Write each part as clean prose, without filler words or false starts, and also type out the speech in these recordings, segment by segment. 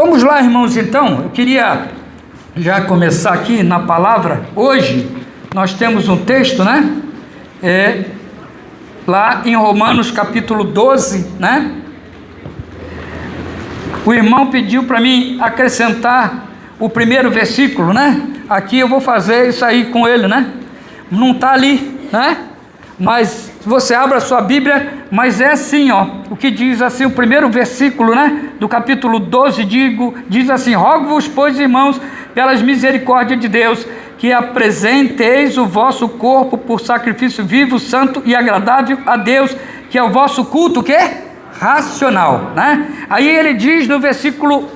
Vamos lá, irmãos, então. Eu queria já começar aqui na palavra. Hoje nós temos um texto, né? Lá em Romanos capítulo 12, né? O irmão pediu para mim acrescentar o primeiro versículo, né? Aqui eu vou fazer isso aí com ele, né? Não está ali, né? Mas você abre a sua Bíblia, mas é assim, ó, o que diz assim, o primeiro versículo, né, do capítulo 12, diz assim: rogo-vos, pois, irmãos, pelas misericórdias de Deus, que apresenteis o vosso corpo por sacrifício vivo, santo e agradável a Deus, que é o vosso culto, que é racional, né? Aí ele diz no versículo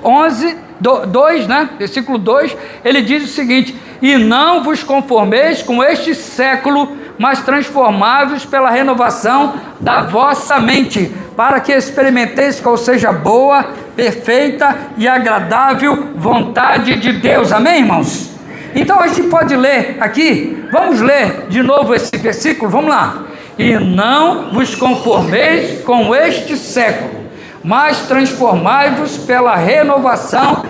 2, né, versículo 2, ele diz o seguinte: e não vos conformeis com este século, mas transformados pela renovação da vossa mente, para que experimenteis qual seja a boa, perfeita e agradável vontade de Deus. Amém, irmãos? Então a gente pode ler aqui, vamos ler de novo esse versículo, vamos lá. E não vos conformeis com este século, mas transformai-vos pela renovação,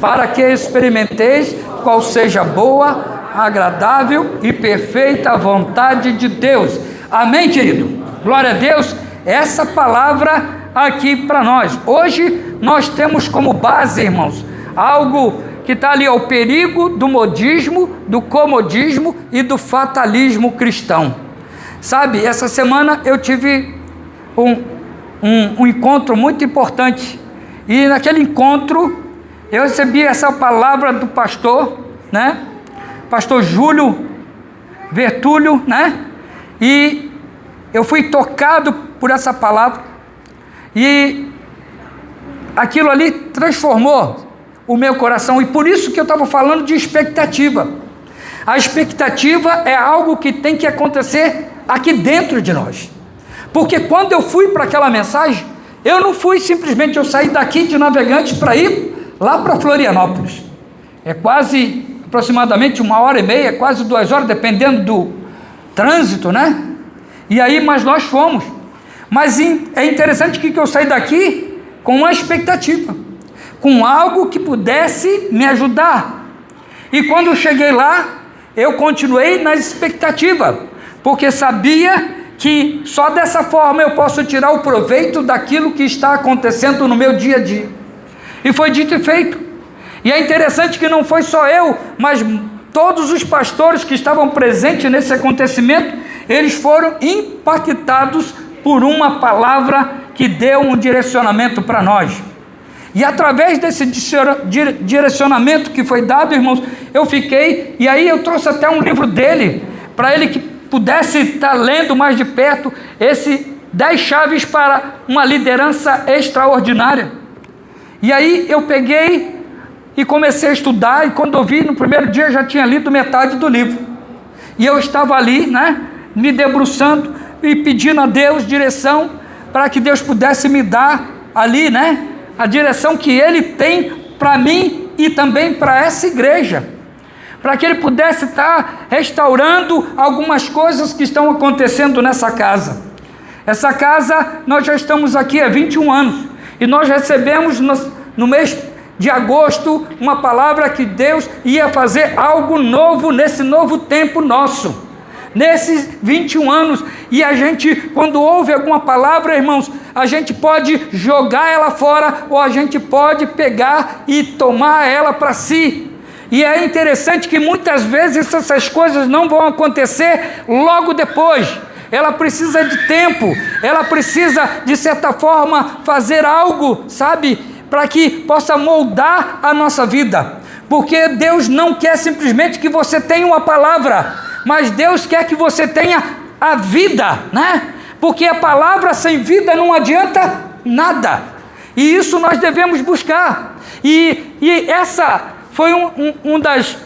para que experimenteis qual seja a boa, agradável e perfeita vontade de Deus. Amém, querido? Glória a Deus. Essa palavra aqui para nós. Hoje nós temos como base, irmãos, algo que está ali, ó, o perigo do modismo, do comodismo e do fatalismo cristão. Sabe, essa semana eu tive um encontro muito importante, e naquele encontro eu recebi essa palavra do pastor, né? Pastor Júlio Vertúlio, né? E eu fui tocado por essa palavra, e aquilo ali transformou o meu coração, e por isso que eu estava falando de expectativa. A expectativa é algo que tem que acontecer aqui dentro de nós, porque quando eu fui para aquela mensagem, eu não fui simplesmente, eu saí daqui de Navegantes para ir lá para Florianópolis, é quase aproximadamente 1h30, quase 2 horas, dependendo do trânsito, né? E aí, mas nós fomos. Mas é interessante que eu saí daqui com uma expectativa, com algo que pudesse me ajudar. E quando eu cheguei lá, eu continuei na expectativa, porque sabia que só dessa forma eu posso tirar o proveito daquilo que está acontecendo no meu dia a dia. E foi dito e feito. E é interessante que não foi só eu, mas todos os pastores que estavam presentes nesse acontecimento, eles foram impactados por uma palavra que deu um direcionamento para nós. E através desse direcionamento que foi dado, irmãos, eu fiquei, e aí eu trouxe até um livro dele, para ele que pudesse estar lendo mais de perto, esse 10 chaves para uma liderança extraordinária. E aí eu peguei e comecei a estudar, e quando eu vi, no primeiro dia eu já tinha lido metade do livro, e eu estava ali, né, me debruçando e pedindo a Deus direção, para que Deus pudesse me dar ali, né, a direção que Ele tem para mim e também para essa igreja, para que Ele pudesse estar restaurando algumas coisas que estão acontecendo nessa casa. Essa casa, nós já estamos aqui há 21 anos, e nós recebemos no mês de agosto uma palavra que Deus ia fazer algo novo nesse novo tempo nosso, nesses 21 anos, e a gente, quando ouve alguma palavra, irmãos, a gente pode jogar ela fora, ou a gente pode pegar e tomar ela para si. E é interessante que muitas vezes essas coisas não vão acontecer logo depois. Ela precisa de tempo, ela precisa, de certa forma, fazer algo, sabe, para que possa moldar a nossa vida, porque Deus não quer simplesmente que você tenha uma palavra, mas Deus quer que você tenha a vida, né? Porque a palavra sem vida não adianta nada, e isso nós devemos buscar. E essa foi uma das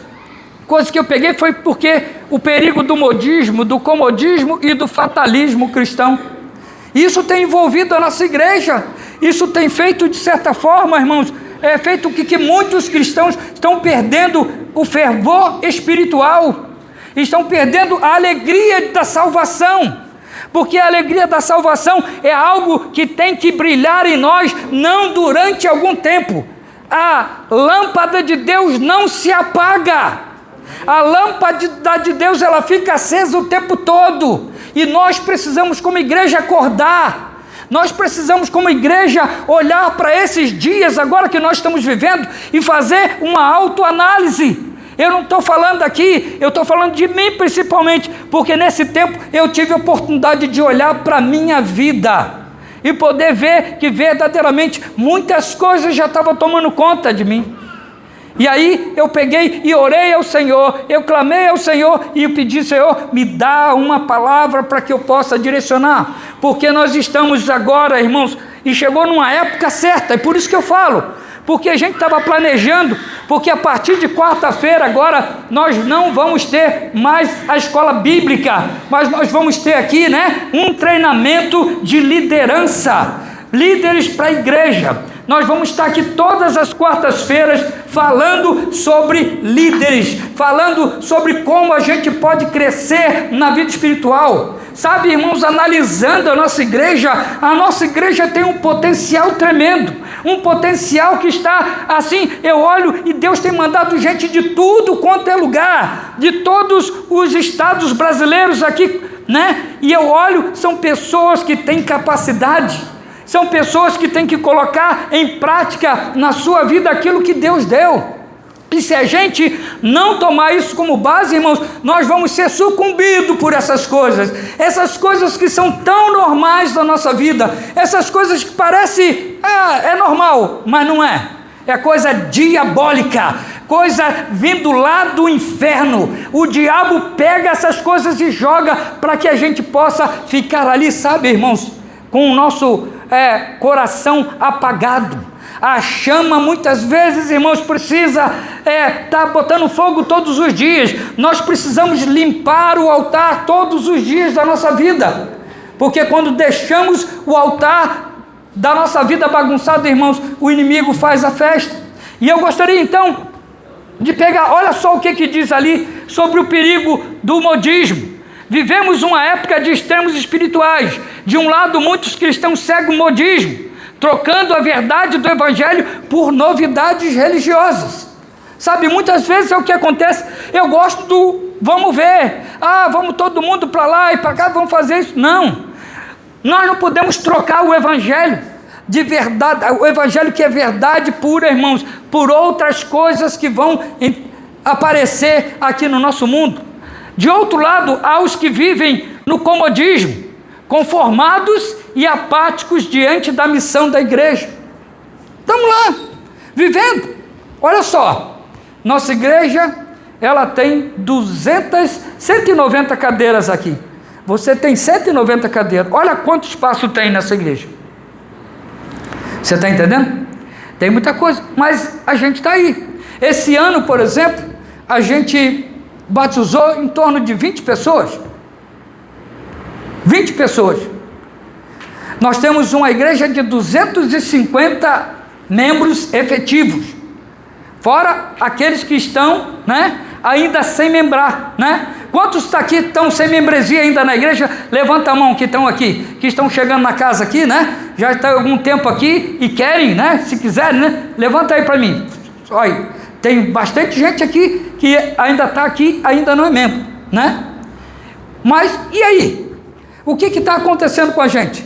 coisas que eu peguei, foi porque o perigo do modismo, do comodismo e do fatalismo cristão, isso tem envolvido a nossa igreja. Isso tem feito, de certa forma, irmãos, feito que muitos cristãos estão perdendo o fervor espiritual, estão perdendo a alegria da salvação, Porque a alegria da salvação é algo que tem que brilhar em nós, não durante algum tempo. A lâmpada de Deus não se apaga. A lâmpada de Deus, ela fica acesa o tempo todo. E nós precisamos, como igreja, acordar. Nós precisamos, como igreja, olhar para esses dias agora que nós estamos vivendo e fazer uma autoanálise. Eu não estou falando aqui, eu estou falando de mim principalmente, porque nesse tempo eu tive a oportunidade de olhar para a minha vida e poder ver que verdadeiramente muitas coisas já estavam tomando conta de mim. E aí eu peguei e orei ao Senhor, eu clamei ao Senhor e eu pedi: Senhor, me dá uma palavra para que eu possa direcionar, porque nós estamos agora, irmãos, e chegou numa época certa, é por isso que eu falo, porque a gente estava planejando, porque a partir de quarta-feira agora nós não vamos ter mais a escola bíblica, mas nós vamos ter aqui, um treinamento de liderança, líderes para a igreja. Nós vamos estar aqui todas as quartas-feiras falando sobre líderes, falando sobre como a gente pode crescer na vida espiritual. Sabe, irmãos, analisando a nossa igreja tem um potencial tremendo, um potencial que está assim, eu olho e Deus tem mandado gente de tudo quanto é lugar, de todos os estados brasileiros aqui, e eu olho, são pessoas que têm capacidade, são pessoas que têm que colocar em prática na sua vida aquilo que Deus deu. E se a gente não tomar isso como base, irmãos, nós vamos ser sucumbidos por essas coisas que são tão normais na nossa vida, essas coisas que parecem, é normal, mas não é, é coisa diabólica, coisa vindo lá do inferno. O diabo pega essas coisas e joga para que a gente possa ficar ali, sabe, irmãos, com o nosso coração apagado. A chama muitas vezes, irmãos, precisa estar botando fogo todos os dias. Nós precisamos limpar o altar todos os dias da nossa vida, porque quando deixamos o altar da nossa vida bagunçado, irmãos, o inimigo faz a festa. E eu gostaria então de pegar, olha só o que diz ali sobre o perigo do modismo. Vivemos uma época de extremos espirituais. De um lado, muitos cristãos seguem o modismo, trocando a verdade do evangelho por novidades religiosas. Sabe, muitas vezes é o que acontece. Eu gosto do vamos ver, vamos todo mundo para lá e para cá, vamos fazer isso. Não, nós não podemos trocar o evangelho de verdade, o evangelho que é verdade pura, irmãos, por outras coisas que vão aparecer aqui no nosso mundo. De outro lado, há os que vivem no comodismo, conformados e apáticos diante da missão da igreja. Estamos lá, vivendo. Olha só, nossa igreja, ela tem 190 cadeiras aqui. Você tem 190 cadeiras. Olha quanto espaço tem nessa igreja. Você está entendendo? Tem muita coisa, mas a gente está aí. Esse ano, por exemplo, a gente batizou em torno de 20 pessoas. 20 pessoas. Nós temos uma igreja de 250 membros efetivos, fora aqueles que estão, ainda sem membrar, Quantos aqui estão sem membresia ainda na igreja? Levanta a mão que estão aqui, que estão chegando na casa aqui, Já está há algum tempo aqui e querem, se quiserem, Levanta aí para mim. Olha, tem bastante gente aqui que ainda está aqui, ainda não é membro, Mas, e aí? O que está acontecendo com a gente?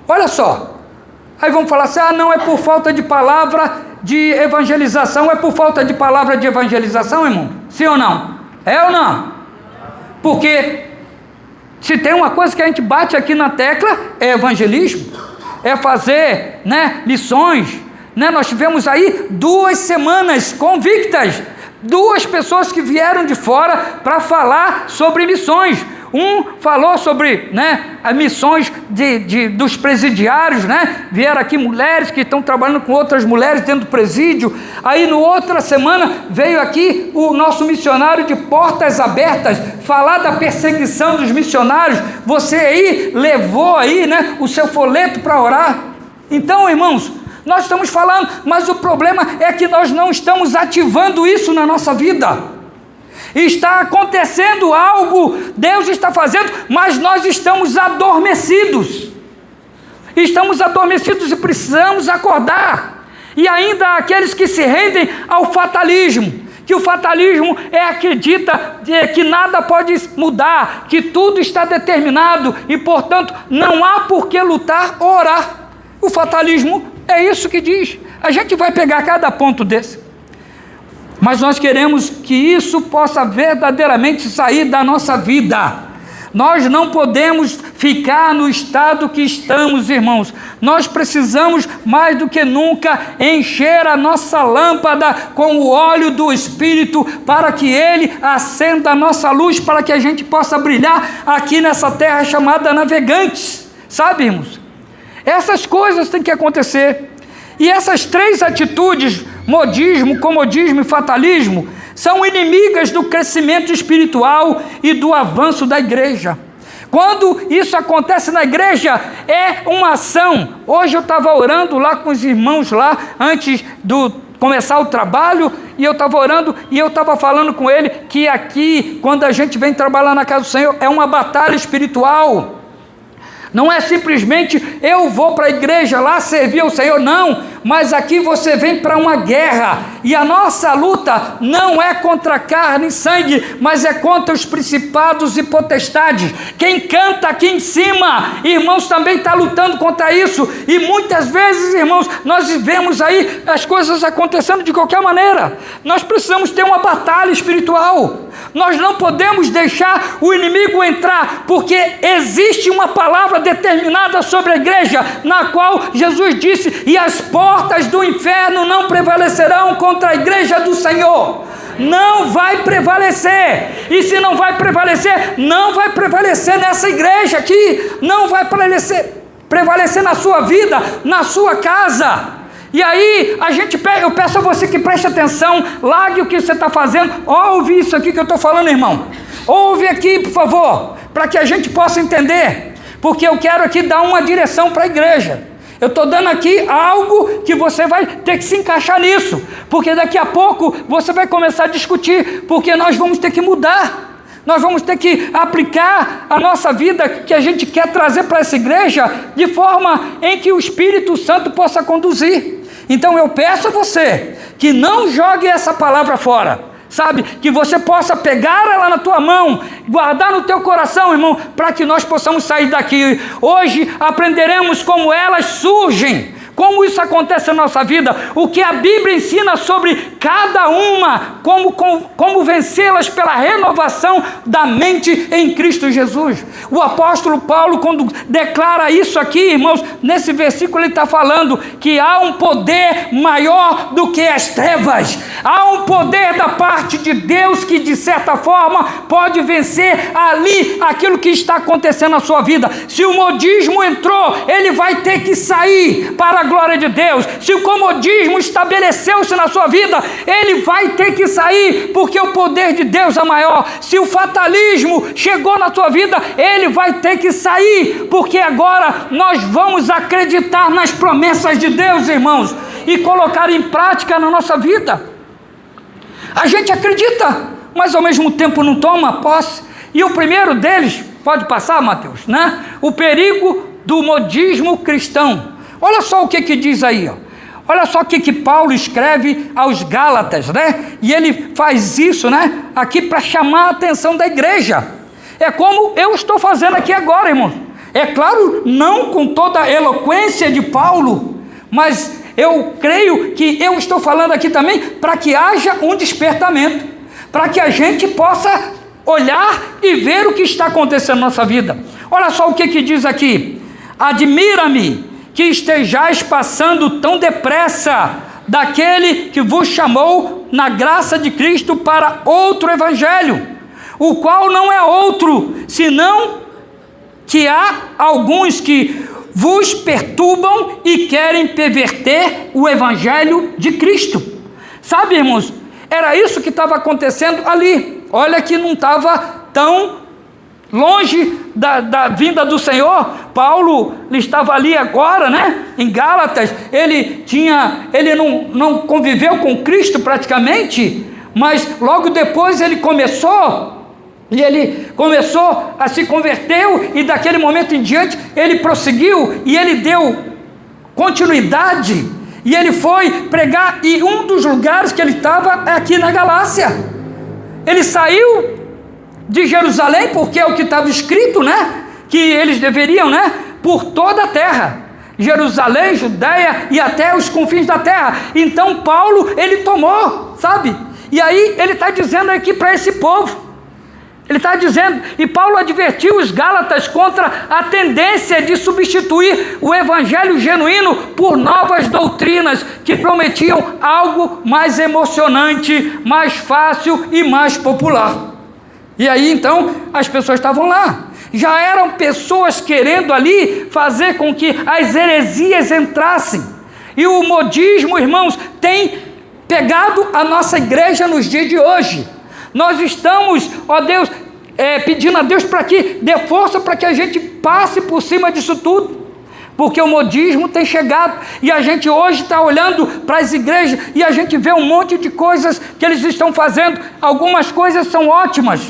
Olha só, aí vamos falar assim, não é por falta de palavra de evangelização, é por falta de palavra de evangelização, irmão? Sim ou não? É ou não? Porque se tem uma coisa que a gente bate aqui na tecla, é evangelismo, é fazer, missões, Nós tivemos aí 2 semanas convictas, 2 pessoas que vieram de fora para falar sobre missões. Um falou sobre, as missões dos presidiários, Vieram aqui mulheres que estão trabalhando com outras mulheres dentro do presídio. Aí, no outra semana, veio aqui o nosso missionário de Portas Abertas, falar da perseguição dos missionários. Você aí levou aí, o seu folheto para orar. Então, irmãos, nós estamos falando, mas o problema é que nós não estamos ativando isso na nossa vida. Está acontecendo algo, Deus está fazendo, mas nós estamos adormecidos. Estamos adormecidos e precisamos acordar. E ainda há aqueles que se rendem ao fatalismo, que o fatalismo acredita que nada pode mudar, que tudo está determinado e, portanto, não há por que lutar ou orar. O fatalismo é isso que diz. A gente vai pegar cada ponto desse. Mas nós queremos que isso possa verdadeiramente sair da nossa vida. Nós não podemos ficar no estado que estamos, irmãos. Nós precisamos, mais do que nunca, encher a nossa lâmpada com o óleo do Espírito, para que Ele acenda a nossa luz, para que a gente possa brilhar aqui nessa terra chamada Navegantes. Sabe, irmãos? Essas coisas têm que acontecer. E essas três atitudes, modismo, comodismo e fatalismo, são inimigas do crescimento espiritual e do avanço da igreja. Quando isso acontece na igreja, é uma ação. Hoje eu estava orando lá com os irmãos lá, antes de começar o trabalho, e eu estava orando, e eu estava falando com ele, que aqui, quando a gente vem trabalhar na casa do Senhor, é uma batalha espiritual. Não é simplesmente eu vou para a igreja lá servir ao Senhor, não, mas aqui você vem para uma guerra, e a nossa luta não é contra carne e sangue, mas é contra os principados e potestades. Quem canta aqui em cima, irmãos, também está lutando contra isso, e muitas vezes, irmãos, nós vemos aí as coisas acontecendo de qualquer maneira. Nós precisamos ter uma batalha espiritual. Nós não podemos deixar o inimigo entrar, porque existe uma palavra determinada sobre a igreja, na qual Jesus disse: e as portas do inferno não prevalecerão contra a igreja do Senhor. Não vai prevalecer. E se não vai prevalecer, não vai prevalecer nessa igreja aqui, não vai prevalecer na sua vida, na sua casa. E aí, eu peço a você que preste atenção, largue o que você está fazendo, ouve isso aqui que eu estou falando, irmão. Ouve aqui, por favor, para que a gente possa entender, porque eu quero aqui dar uma direção para a igreja. Eu estou dando aqui algo que você vai ter que se encaixar nisso, porque daqui a pouco você vai começar a discutir, porque nós vamos ter que mudar. Nós vamos ter que aplicar a nossa vida que a gente quer trazer para essa igreja, de forma em que o Espírito Santo possa conduzir. Então eu peço a você que não jogue essa palavra fora, sabe? Que você possa pegar ela na tua mão, guardar no teu coração, irmão, para que nós possamos sair daqui. Hoje aprenderemos como elas surgem, como isso acontece na nossa vida, o que a Bíblia ensina sobre cada uma, como vencê-las pela renovação da mente em Cristo Jesus. O apóstolo Paulo, quando declara isso aqui, irmãos, nesse versículo ele está falando que há um poder maior do que as trevas. Há um poder da parte de Deus que, de certa forma, pode vencer ali aquilo que está acontecendo na sua vida. Se o modismo entrou, ele vai ter que sair para a glória de Deus. Se o comodismo estabeleceu-se na sua vida, ele vai ter que sair, porque o poder de Deus é maior. Se o fatalismo chegou na tua vida, ele vai ter que sair, porque agora nós vamos acreditar nas promessas de Deus, irmãos, e colocar em prática na nossa vida. A gente acredita, mas ao mesmo tempo não toma posse. E o primeiro deles, pode passar, Mateus, né? O perigo do modismo cristão. Olha só o que diz aí, ó. Olha só o que Paulo escreve aos Gálatas, né? E ele faz isso, né? Aqui para chamar a atenção da igreja. É como eu estou fazendo aqui agora, irmãos. É claro, não com toda a eloquência de Paulo, mas eu creio que eu estou falando aqui também para que haja um despertamento, para que a gente possa olhar e ver o que está acontecendo na nossa vida. Olha só o que diz aqui: admira-me que estejais passando tão depressa daquele que vos chamou na graça de Cristo para outro evangelho, o qual não é outro, senão que há alguns que vos perturbam e querem perverter o evangelho de Cristo. Sabe, irmãos, era isso que estava acontecendo ali. Olha que não estava tão longe da vinda do Senhor. Paulo estava ali agora, né? Em Gálatas, ele não conviveu com Cristo praticamente, mas logo depois ele começou a se converter, e daquele momento em diante ele prosseguiu e ele deu continuidade, e ele foi pregar, e um dos lugares que ele estava é aqui na Galácia. Ele saiu de Jerusalém, porque é o que estava escrito, né? Que eles deveriam, né? Por toda a terra, Jerusalém, Judéia e até os confins da terra. Então Paulo, ele tomou, sabe? E aí ele está dizendo aqui para esse povo, ele está dizendo, e Paulo advertiu os Gálatas contra a tendência de substituir o evangelho genuíno por novas doutrinas que prometiam algo mais emocionante, mais fácil e mais popular. E aí então as pessoas estavam lá, já eram pessoas querendo ali fazer com que as heresias entrassem. E o modismo, irmãos, tem pegado a nossa igreja nos dias de hoje. Nós estamos, ó Deus, pedindo a Deus para que dê força para que a gente passe por cima disso tudo, porque o modismo tem chegado, e a gente hoje está olhando para as igrejas e a gente vê um monte de coisas que eles estão fazendo. Algumas coisas são ótimas,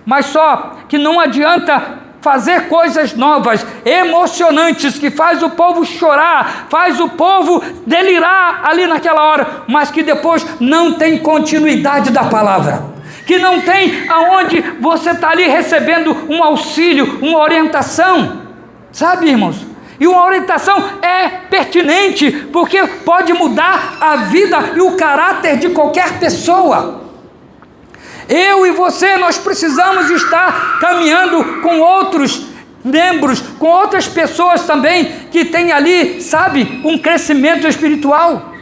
mas só que não adianta fazer coisas novas, emocionantes, que faz o povo chorar, faz o povo delirar ali naquela hora, mas que depois não tem continuidade da palavra, que não tem aonde você está ali recebendo um auxílio, uma orientação, sabe, irmãos? E uma orientação é pertinente, porque pode mudar a vida e o caráter de qualquer pessoa. Eu e você, nós precisamos estar caminhando com outros membros, com outras pessoas também, que têm ali, sabe, um crescimento espiritual,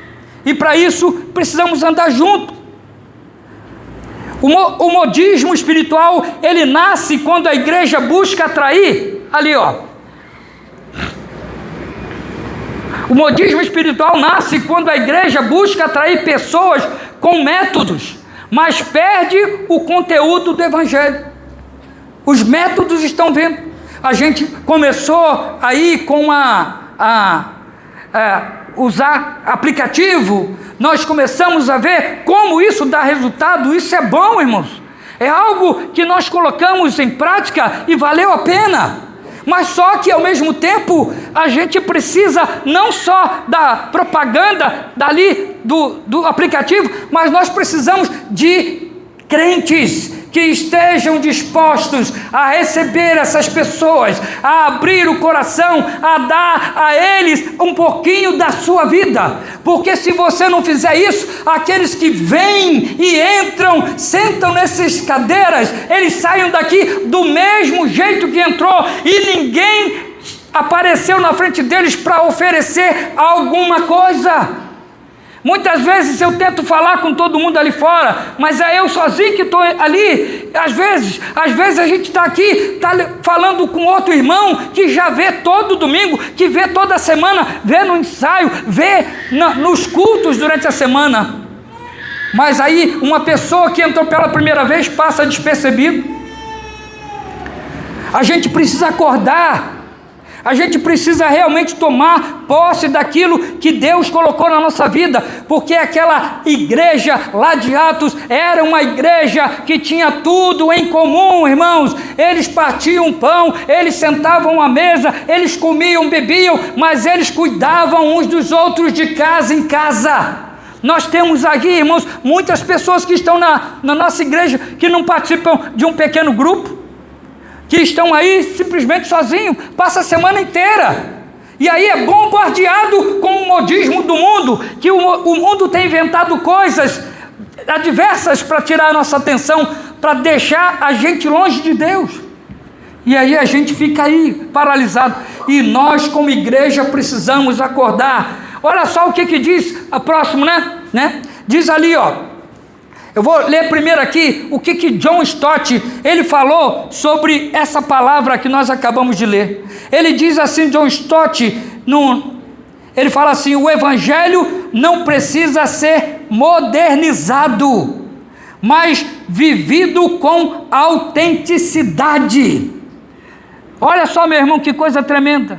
e para isso precisamos andar junto. O modismo espiritual, ele nasce quando a igreja busca atrair, ali ó, o modismo espiritual nasce quando a igreja busca atrair pessoas com métodos, mas perde o conteúdo do evangelho. Os métodos estão vendo. A gente começou aí com usar aplicativo, nós começamos a ver como isso dá resultado. Isso é bom, irmãos, é algo que nós colocamos em prática e valeu a pena. Mas só que ao mesmo tempo a gente precisa não só da propaganda dali do aplicativo, mas nós precisamos de crentes que estejam dispostos a receber essas pessoas, a abrir o coração, a dar a eles um pouquinho da sua vida, porque se você não fizer isso, aqueles que vêm e entram, sentam nessas cadeiras, eles saem daqui do mesmo jeito que entrou, e ninguém apareceu na frente deles para oferecer alguma coisa. Muitas vezes eu tento falar com todo mundo ali fora, mas é eu sozinho que estou ali. Às vezes a gente está aqui, está falando com outro irmão que já vê todo domingo, que vê toda semana, vê no ensaio, vê nos cultos durante a semana. Mas aí uma pessoa que entrou pela primeira vez passa despercebido. A gente precisa acordar. A gente precisa realmente tomar posse daquilo que Deus colocou na nossa vida, porque aquela igreja lá de Atos era uma igreja que tinha tudo em comum, irmãos. Eles partiam pão, eles sentavam à mesa, eles comiam, bebiam, mas eles cuidavam uns dos outros de casa em casa. Nós temos aqui, irmãos, muitas pessoas que estão na nossa igreja que não participam de um pequeno grupo, que estão aí simplesmente sozinhos, passa a semana inteira, e aí é bombardeado com o modismo do mundo, que o mundo tem inventado coisas adversas para tirar a nossa atenção, para deixar a gente longe de Deus, e aí a gente fica aí paralisado, e nós como igreja precisamos acordar. Olha só o que diz a próximo, né? Diz ali, ó, eu vou ler primeiro aqui o que John Stott, ele falou sobre essa palavra que nós acabamos de ler. Ele diz assim, John Stott, ele fala assim: o evangelho não precisa ser modernizado, mas vivido com autenticidade. Olha só, meu irmão, que coisa tremenda.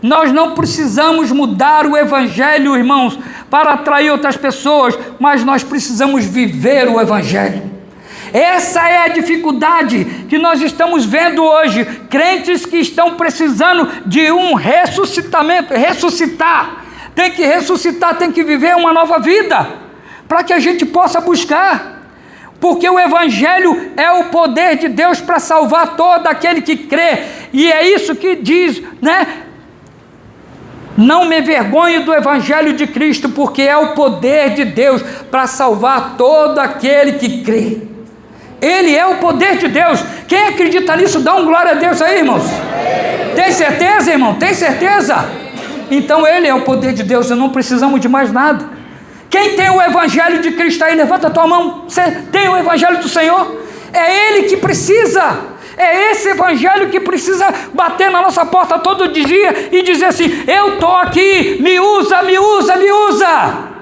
Nós não precisamos mudar o Evangelho, irmãos, para atrair outras pessoas, mas nós precisamos viver o Evangelho. Essa é a dificuldade que nós estamos vendo hoje. Crentes que estão precisando de um ressuscitamento, ressuscitar. Tem que ressuscitar, tem que viver uma nova vida, para que a gente possa buscar. Porque o Evangelho é o poder de Deus para salvar todo aquele que crê. E é isso que diz, né? Não me envergonhe do Evangelho de Cristo, porque é o poder de Deus para salvar todo aquele que crê. Ele é o poder de Deus. Quem acredita nisso, dá um glória a Deus aí, irmãos. Tem certeza, irmão? Tem certeza? Então ele é o poder de Deus, e não precisamos de mais nada. Quem tem o Evangelho de Cristo aí, levanta a tua mão. Você tem o Evangelho do Senhor? É ele que precisa. É esse Evangelho que precisa bater na nossa porta todo dia e dizer assim: eu estou aqui, me usa, me usa, me usa.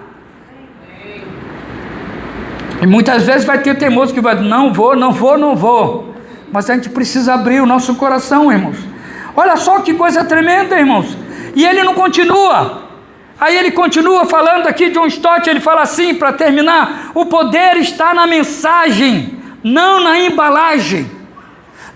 E muitas vezes vai ter teimoso que vai dizer: não vou, não vou, não vou. Mas a gente precisa abrir o nosso coração, irmãos. Olha só que coisa tremenda, irmãos. E ele não continua. Aí ele continua falando aqui, John Stott, ele fala assim, para terminar: o poder está na mensagem, não na embalagem.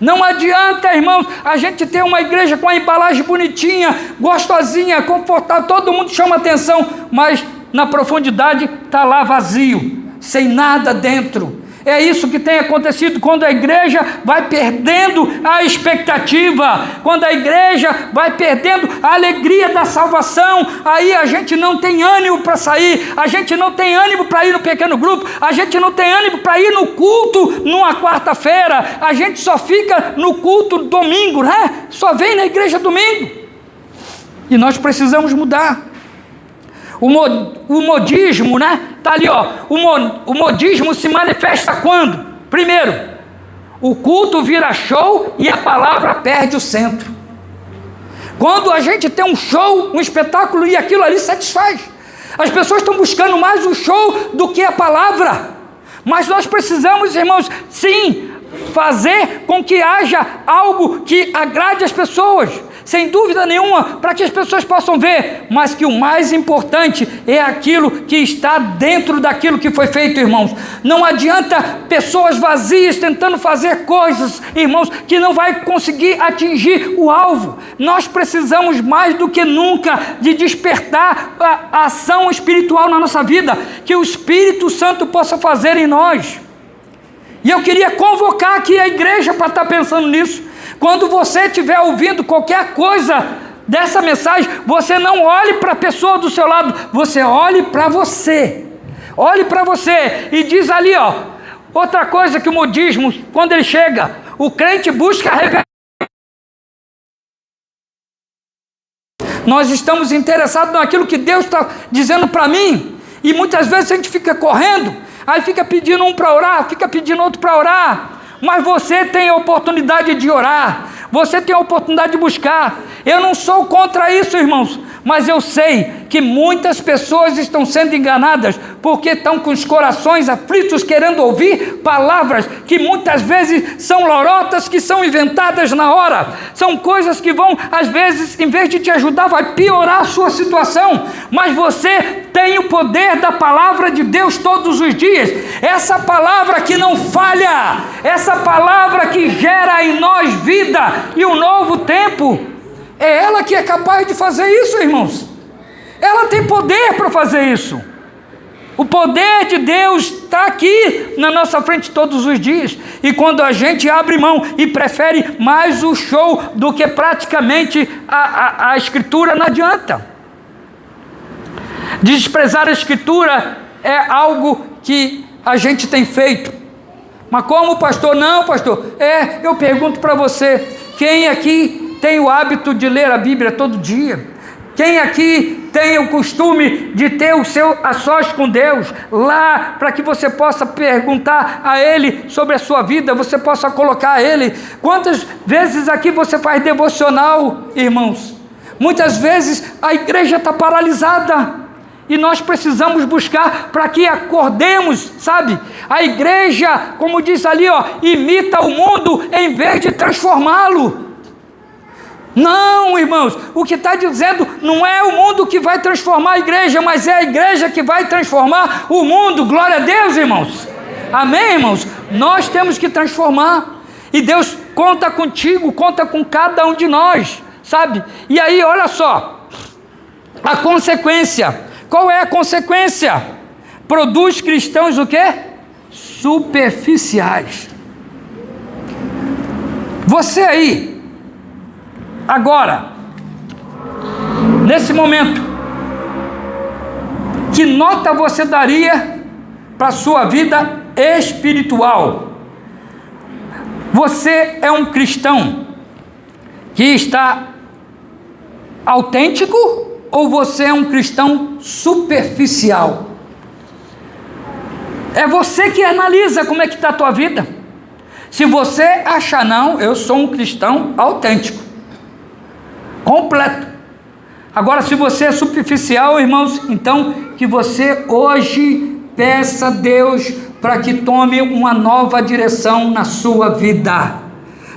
Não adianta, irmãos, a gente ter uma igreja com a embalagem bonitinha, gostosinha, confortável, todo mundo chama atenção, mas na profundidade está lá vazio, sem nada dentro. É isso que tem acontecido quando a igreja vai perdendo a expectativa, quando a igreja vai perdendo a alegria da salvação. Aí a gente não tem ânimo para sair, a gente não tem ânimo para ir no pequeno grupo, a gente não tem ânimo para ir no culto numa quarta-feira, a gente só fica no culto domingo, né? Só vem na igreja domingo. E nós precisamos mudar. O modismo, né? Está ali, ó. O modismo se manifesta quando? Primeiro, o culto vira show e a palavra perde o centro. Quando a gente tem um show, um espetáculo, e aquilo ali satisfaz. As pessoas estão buscando mais o show do que a palavra. Mas nós precisamos, irmãos, sim, fazer com que haja algo que agrade as pessoas, sem dúvida nenhuma, para que as pessoas possam ver, mas que o mais importante é aquilo que está dentro daquilo que foi feito, irmãos. Não adianta pessoas vazias tentando fazer coisas, irmãos, que não vai conseguir atingir o alvo. Nós precisamos mais do que nunca de despertar a ação espiritual na nossa vida, que o Espírito Santo possa fazer em nós. E eu queria convocar aqui a igreja para estar pensando nisso. Quando você estiver ouvindo qualquer coisa dessa mensagem, você não olhe para a pessoa do seu lado, você olhe para você. Olhe para você e diz ali, ó, outra coisa que o modismo, quando ele chega, o crente busca a revelação. Nós estamos interessados naquilo que Deus está dizendo para mim, e muitas vezes a gente fica correndo, aí fica pedindo um para orar, fica pedindo outro para orar. Mas você tem a oportunidade de orar, você tem a oportunidade de buscar. Eu não sou contra isso, irmãos, mas eu sei que muitas pessoas estão sendo enganadas, porque estão com os corações aflitos, querendo ouvir palavras que muitas vezes são lorotas, que são inventadas na hora, são coisas que vão, às vezes, em vez de te ajudar, vai piorar a sua situação. Mas você tem o poder da palavra de Deus todos os dias, essa palavra que não falha, essa palavra que gera em nós vida e um novo tempo. É ela que é capaz de fazer isso, irmãos. Ela tem poder para fazer isso. O poder de Deus está aqui na nossa frente todos os dias. E quando a gente abre mão e prefere mais o show do que praticamente a Escritura, não adianta. Desprezar a Escritura é algo que a gente tem feito. Mas como, pastor? Não, pastor. Eu pergunto para você, quem aqui tem o hábito de ler a Bíblia todo dia? Quem aqui tem o costume de ter o seu a sós com Deus lá, para que você possa perguntar a Ele sobre a sua vida, você possa colocar a Ele? Quantas vezes aqui você faz devocional, irmãos? Muitas vezes a igreja está paralisada, e nós precisamos buscar para que acordemos, sabe? A igreja, como diz ali, ó, imita o mundo em vez de transformá-lo. Não, irmãos, o que está dizendo não é o mundo que vai transformar a igreja, mas é a igreja que vai transformar o mundo. Glória a Deus, irmãos. Amém, irmãos? Nós temos que transformar, e Deus conta contigo, conta com cada um de nós, sabe? E aí, olha só, a consequência, qual é a consequência? Produz cristãos o quê? Superficiais. Você aí, agora, nesse momento, que nota você daria para a sua vida espiritual? Você é um cristão que está autêntico, ou você é um cristão superficial? É você que analisa como é que está a tua vida. Se você achar, não, eu sou um cristão autêntico, completo. Agora, se você é superficial, irmãos, então que você hoje peça a Deus para que tome uma nova direção na sua vida.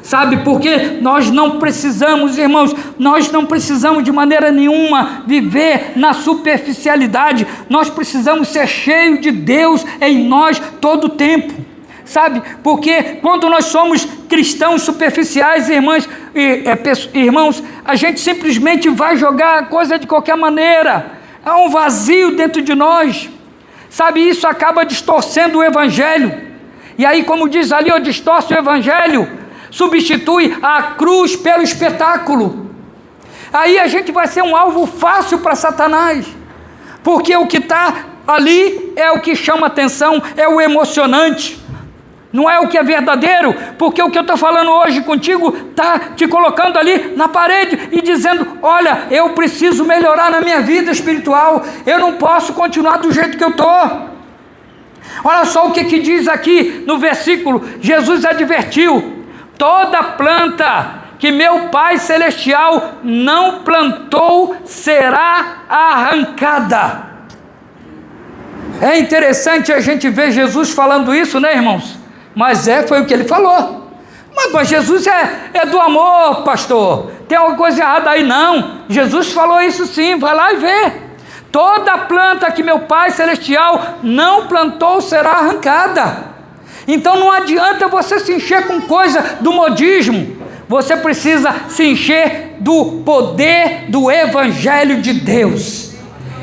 Sabe, porque nós não precisamos, irmãos, nós não precisamos de maneira nenhuma viver na superficialidade. Nós precisamos ser cheios de Deus em nós todo o tempo. Sabe, porque quando nós somos cristãos superficiais, irmãos, a gente simplesmente vai jogar a coisa de qualquer maneira. Há um vazio dentro de nós. Sabe, isso acaba distorcendo o evangelho. E aí, como diz ali, distorce o evangelho, substitui a cruz pelo espetáculo. Aí a gente vai ser um alvo fácil para Satanás, porque o que está ali é o que chama atenção, é o emocionante, não é o que é verdadeiro, porque o que eu estou falando hoje contigo está te colocando ali na parede e dizendo: olha, eu preciso melhorar na minha vida espiritual, eu não posso continuar do jeito que eu estou. Olha só o que diz aqui no versículo. Jesus advertiu: toda planta que meu Pai Celestial não plantou será arrancada. É interessante a gente ver Jesus falando isso, né, irmãos? Mas foi o que ele falou. Mas Jesus é do amor, pastor. Tem alguma coisa errada aí? Não. Jesus falou isso sim, vai lá e vê. Toda planta que meu Pai Celestial não plantou será arrancada. Então não adianta você se encher com coisa do modismo. Você precisa se encher do poder do Evangelho de Deus.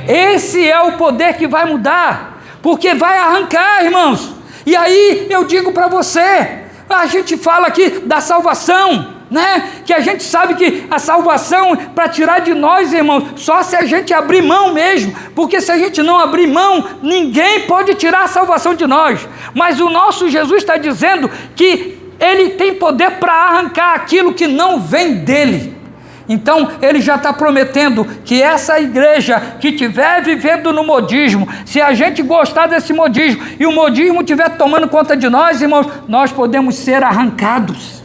Esse é o poder que vai mudar, porque vai arrancar, irmãos. E aí eu digo para você, a gente fala aqui da salvação, né? Que a gente sabe que a salvação para tirar de nós, irmãos, só se a gente abrir mão mesmo, porque se a gente não abrir mão, ninguém pode tirar a salvação de nós. Mas o nosso Jesus está dizendo que Ele tem poder para arrancar aquilo que não vem dEle. Então Ele já está prometendo que essa igreja que estiver vivendo no modismo, se a gente gostar desse modismo e o modismo estiver tomando conta de nós, irmãos, nós podemos ser arrancados,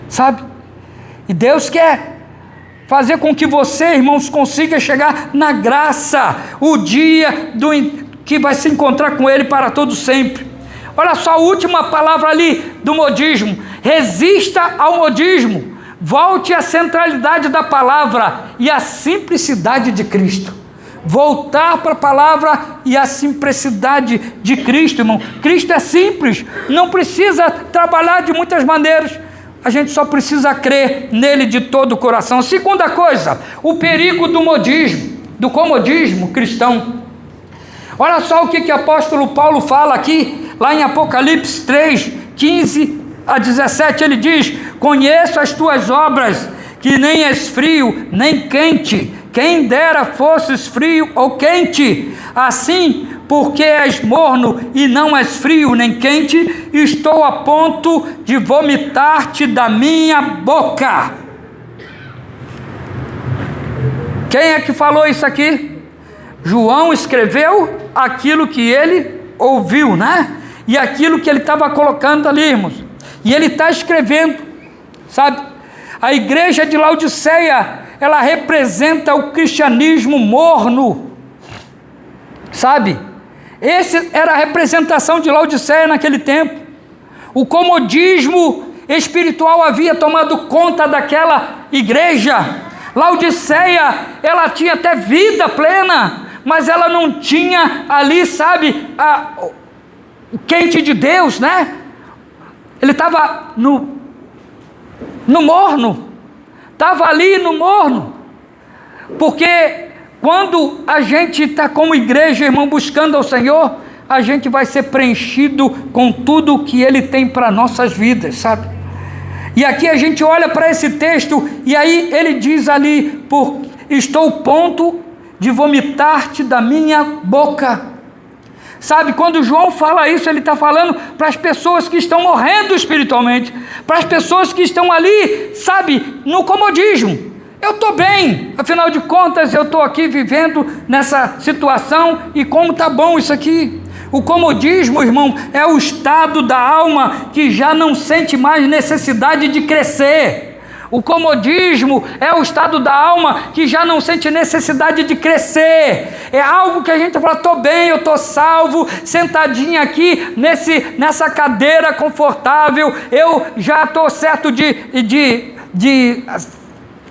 sabe? E Deus quer fazer com que você, irmãos, consiga chegar na graça, o dia que vai se encontrar com Ele para todo sempre. Olha só a última palavra ali do modismo: resista ao modismo, volte à centralidade da palavra e à simplicidade de Cristo. Voltar para a palavra e a simplicidade de Cristo, irmão. Cristo é simples, não precisa trabalhar de muitas maneiras, a gente só precisa crer nele de todo o coração. Segunda coisa, o perigo do modismo, do comodismo cristão. Olha só o que o apóstolo Paulo fala aqui, lá em Apocalipse 3, 15 a 17, ele diz: conheço as tuas obras, que nem és frio, nem quente, quem dera fosses frio ou quente. Assim, porque és morno e não és frio nem quente, estou a ponto de vomitar-te da minha boca. Quem é que falou isso aqui? João escreveu aquilo que ele ouviu, né? E aquilo que ele estava colocando ali, irmãos. E ele está escrevendo, sabe? A igreja de Laodiceia, ela representa o cristianismo morno, sabe? Essa era a representação de Laodiceia naquele tempo. O comodismo espiritual havia tomado conta daquela igreja. Laodiceia, ela tinha até vida plena, mas ela não tinha ali, sabe, o quente de Deus, né? Ele estava no morno, estava ali no morno, porque quando a gente está como igreja, irmão, buscando ao Senhor, a gente vai ser preenchido com tudo o que Ele tem para nossas vidas, sabe? E aqui a gente olha para esse texto, e aí ele diz ali, estou ao ponto de vomitar-te da minha boca. Sabe, quando João fala isso, ele está falando para as pessoas que estão morrendo espiritualmente, para as pessoas que estão ali, sabe, no comodismo. Eu estou bem, afinal de contas eu estou aqui vivendo nessa situação, e como está bom isso aqui. O comodismo, irmão, é o estado da alma que já não sente mais necessidade de crescer. O comodismo é o estado da alma que já não sente necessidade de crescer. É algo que a gente fala, estou bem, eu estou salvo, sentadinho aqui nessa cadeira confortável, eu já estou certo de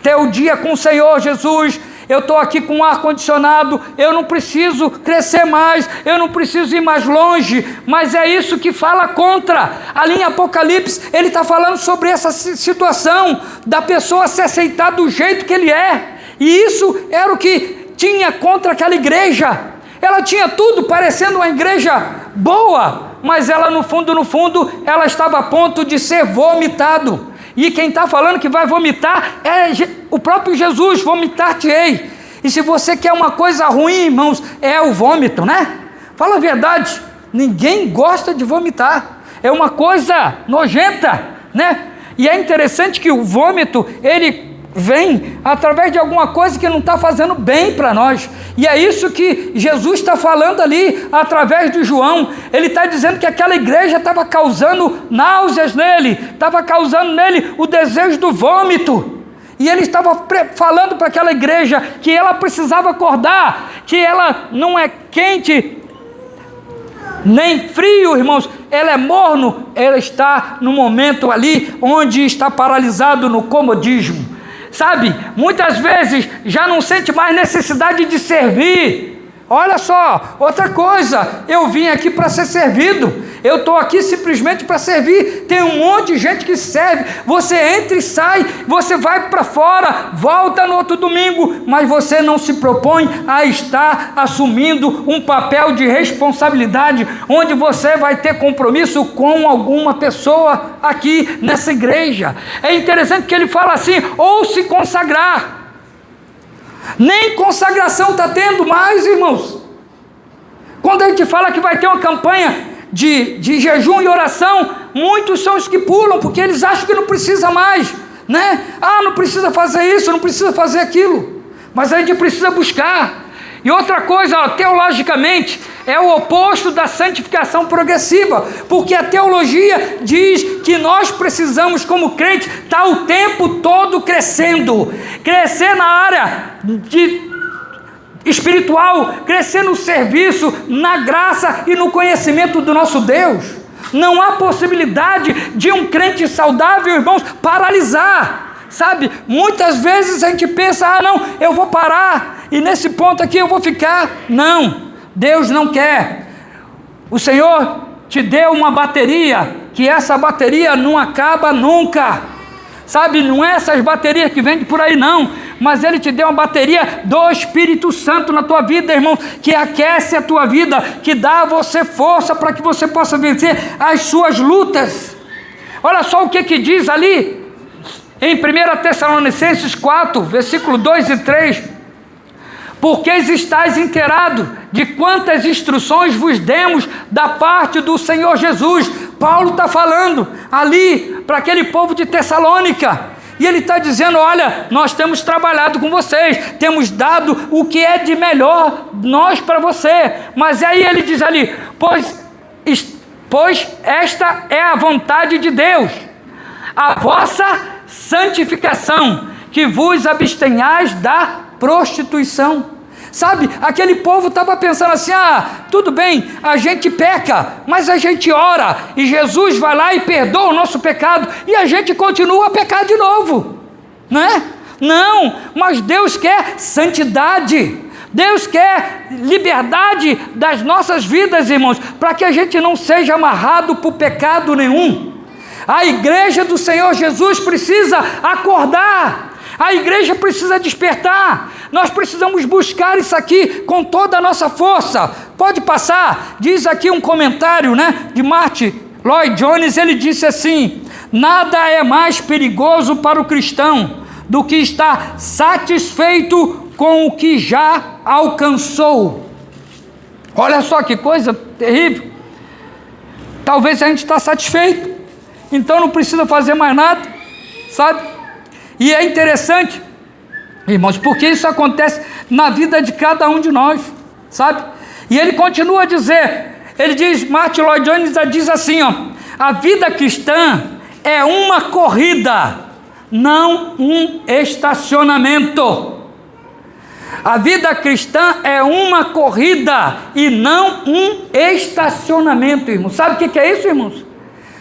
ter o dia com o Senhor Jesus. Eu estou aqui com um ar-condicionado, eu não preciso crescer mais, eu não preciso ir mais longe, mas é isso que fala contra. Ali em Apocalipse, ele está falando sobre essa situação, da pessoa se aceitar do jeito que ele é, e isso era o que tinha contra aquela igreja. Ela tinha tudo, parecendo uma igreja boa, mas ela no fundo, ela estava a ponto de ser vomitado. E quem está falando que vai vomitar é o próprio Jesus, vomitar-te-ei. E se você quer uma coisa ruim, irmãos, é o vômito, né? Fala a verdade, ninguém gosta de vomitar, é uma coisa nojenta, né? E é interessante que o vômito, ele vem através de alguma coisa que não está fazendo bem para nós, e é isso que Jesus está falando ali, através de João. Ele está dizendo que aquela igreja estava causando náuseas nele, estava causando nele o desejo do vômito, e ele estava falando para aquela igreja que ela precisava acordar, que ela não é quente nem frio, irmãos, ela é morno, ela está no momento ali onde está paralisado no comodismo. Sabe, muitas vezes já não sente mais necessidade de servir. Olha só, outra coisa, eu vim aqui para ser servido, eu estou aqui simplesmente para servir. Tem um monte de gente que serve, você entra e sai, você vai para fora, volta no outro domingo, mas você não se propõe a estar assumindo um papel de responsabilidade, onde você vai ter compromisso com alguma pessoa aqui nessa igreja. É interessante que ele fala assim, ou se consagrar. Nem consagração está tendo mais, irmãos. Quando a gente fala que vai ter uma campanha de jejum e oração, muitos são os que pulam, porque eles acham que não precisa mais, né? Não precisa fazer isso, não precisa fazer aquilo, mas a gente precisa buscar. E outra coisa, teologicamente, é o oposto da santificação progressiva, porque a teologia diz que nós precisamos, como crente, estar o tempo todo crescendo, crescer na área espiritual, crescer no serviço, na graça e no conhecimento do nosso Deus. Não há possibilidade de um crente saudável, irmãos, paralisar. Sabe, muitas vezes a gente pensa, não, eu vou parar, e nesse ponto aqui eu vou ficar. Não, Deus não quer. O Senhor te deu uma bateria, que essa bateria não acaba nunca. Sabe, não é essas baterias que vendem por aí não, mas Ele te deu uma bateria do Espírito Santo na tua vida, irmão, que aquece a tua vida, que dá a você força para que você possa vencer as suas lutas. Olha só o que diz ali, em 1 Tessalonicenses 4, versículo 2 e 3, porque estáis inteirados de quantas instruções vos demos da parte do Senhor Jesus. Paulo está falando ali para aquele povo de Tessalônica, e ele está dizendo, olha, nós temos trabalhado com vocês, temos dado o que é de melhor nós para você, mas aí ele diz ali, pois esta é a vontade de Deus, a vossa santificação, que vos abstenhais da prostituição. Sabe, aquele povo estava pensando assim, tudo bem, a gente peca, mas a gente ora, e Jesus vai lá e perdoa o nosso pecado, e a gente continua a pecar de novo, né? Não, mas Deus quer santidade, Deus quer liberdade das nossas vidas, irmãos, para que a gente não seja amarrado por pecado nenhum. A igreja do Senhor Jesus precisa acordar, a igreja precisa despertar, nós precisamos buscar isso aqui com toda a nossa força. Pode passar, diz aqui um comentário, né, de Martin Lloyd Jones, ele disse assim: nada é mais perigoso para o cristão do que estar satisfeito com o que já alcançou. Olha só que coisa terrível. Talvez a gente está satisfeito, então não precisa fazer mais nada, sabe? E é interessante, irmãos, porque isso acontece na vida de cada um de nós, sabe? E ele continua a dizer, ele diz, Martin Lloyd Jones diz assim, a vida cristã é uma corrida, não um estacionamento. A vida cristã é uma corrida e não um estacionamento, irmão. Sabe o que é isso, irmãos?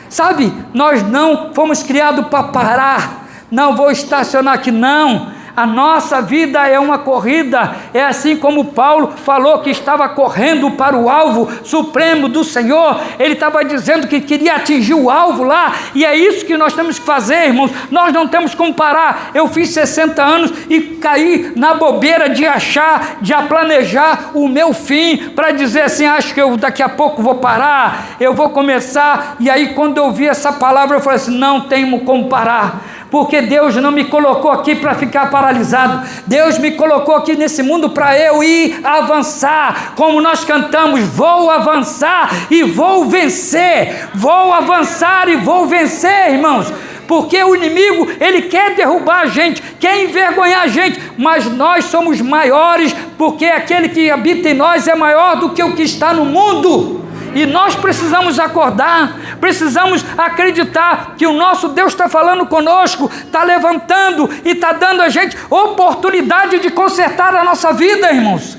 Sabe, nós não fomos criados para parar, não vou estacionar aqui, não. A nossa vida é uma corrida, é assim como Paulo falou que estava correndo para o alvo supremo do Senhor, ele estava dizendo que queria atingir o alvo lá, e é isso que nós temos que fazer, irmãos, nós não temos como parar. Eu fiz 60 anos e caí na bobeira de achar, de planejar o meu fim, para dizer assim, acho que eu daqui a pouco vou parar, eu vou começar, e aí quando eu vi essa palavra, eu falei assim, não tenho como parar, porque Deus não me colocou aqui para ficar paralisado, Deus me colocou aqui nesse mundo para eu ir avançar, como nós cantamos, vou avançar e vou vencer, vou avançar e vou vencer, irmãos, porque o inimigo, ele quer derrubar a gente, quer envergonhar a gente, mas nós somos maiores, porque aquele que habita em nós é maior do que o que está no mundo. E nós precisamos acordar, precisamos acreditar que o nosso Deus está falando conosco, está levantando e está dando a gente oportunidade de consertar a nossa vida, irmãos.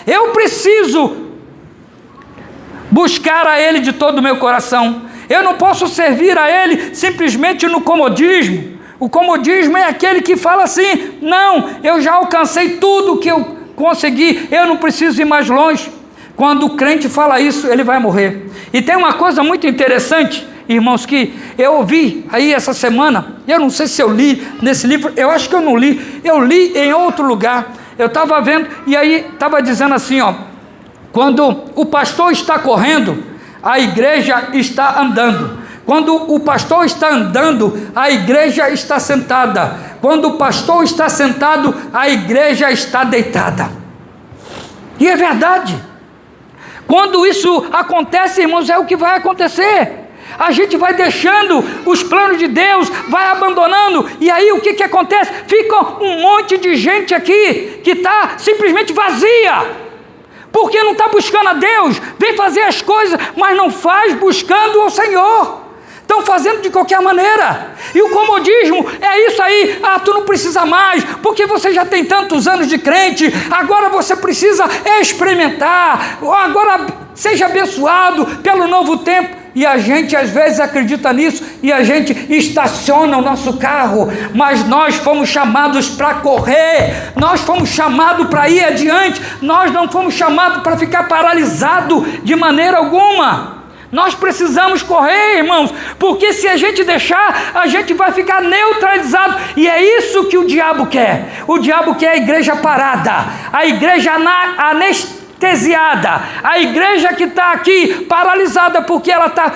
Eu preciso buscar a Ele de todo o meu coração. Eu não posso servir a Ele simplesmente no comodismo. O comodismo é aquele que fala assim, não, eu já alcancei tudo que eu consegui, eu não preciso ir mais longe. Quando o crente fala isso, ele vai morrer. E tem uma coisa muito interessante, irmãos, que eu ouvi aí essa semana, eu não sei se eu li nesse livro, eu acho que eu não li, eu li em outro lugar, eu estava vendo, e aí estava dizendo assim, quando o pastor está correndo, a igreja está andando. Quando o pastor está andando, a igreja está sentada. Quando o pastor está sentado, a igreja está deitada. E é verdade. Quando isso acontece, irmãos, é o que vai acontecer. A gente vai deixando os planos de Deus, vai abandonando, e aí o que acontece? Fica um monte de gente aqui que está simplesmente vazia, porque não está buscando a Deus, vem fazer as coisas, mas não faz buscando o Senhor. Estão fazendo de qualquer maneira, e o comodismo é isso aí, tu não precisa mais, porque você já tem tantos anos de crente, agora você precisa experimentar, agora seja abençoado pelo novo tempo, e a gente às vezes acredita nisso, e a gente estaciona o nosso carro, mas nós fomos chamados para correr, nós fomos chamados para ir adiante, nós não fomos chamados para ficar paralisado de maneira alguma. Nós precisamos correr, irmãos, porque se a gente deixar, a gente vai ficar neutralizado, e é isso que o diabo quer. O diabo quer a igreja parada, a igreja anestesiada, a igreja que está aqui paralisada, porque ela está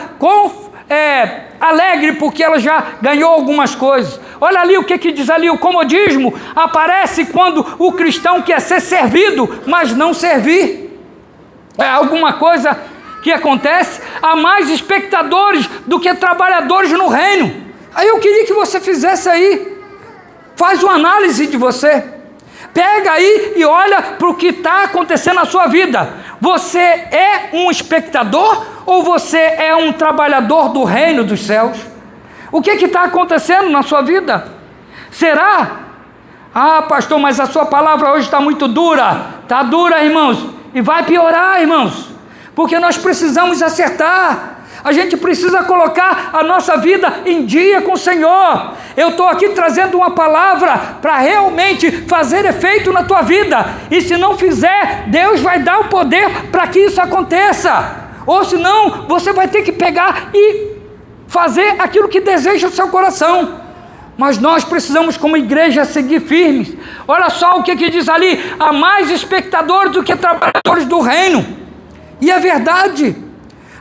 alegre, porque ela já ganhou algumas coisas. Olha ali o que diz ali, o comodismo aparece quando o cristão quer ser servido, mas não servir. É alguma coisa que acontece, há mais espectadores do que trabalhadores no reino. Aí eu queria que você fizesse aí, faz uma análise de você, pega aí e olha para o que está acontecendo na sua vida. Você é um espectador ou você é um trabalhador do reino dos céus? O que está acontecendo na sua vida? Será? Pastor, mas a sua palavra hoje está muito dura. Está dura, irmãos, e vai piorar, irmãos, porque nós precisamos acertar. A gente precisa colocar a nossa vida em dia com o Senhor. Eu estou aqui trazendo uma palavra para realmente fazer efeito na tua vida. E se não fizer, Deus vai dar o poder para que isso aconteça. Ou senão, você vai ter que pegar e fazer aquilo que deseja o seu coração. Mas nós precisamos, como igreja, seguir firmes. Olha só o que diz ali: há mais espectadores do que trabalhadores do reino. E é verdade.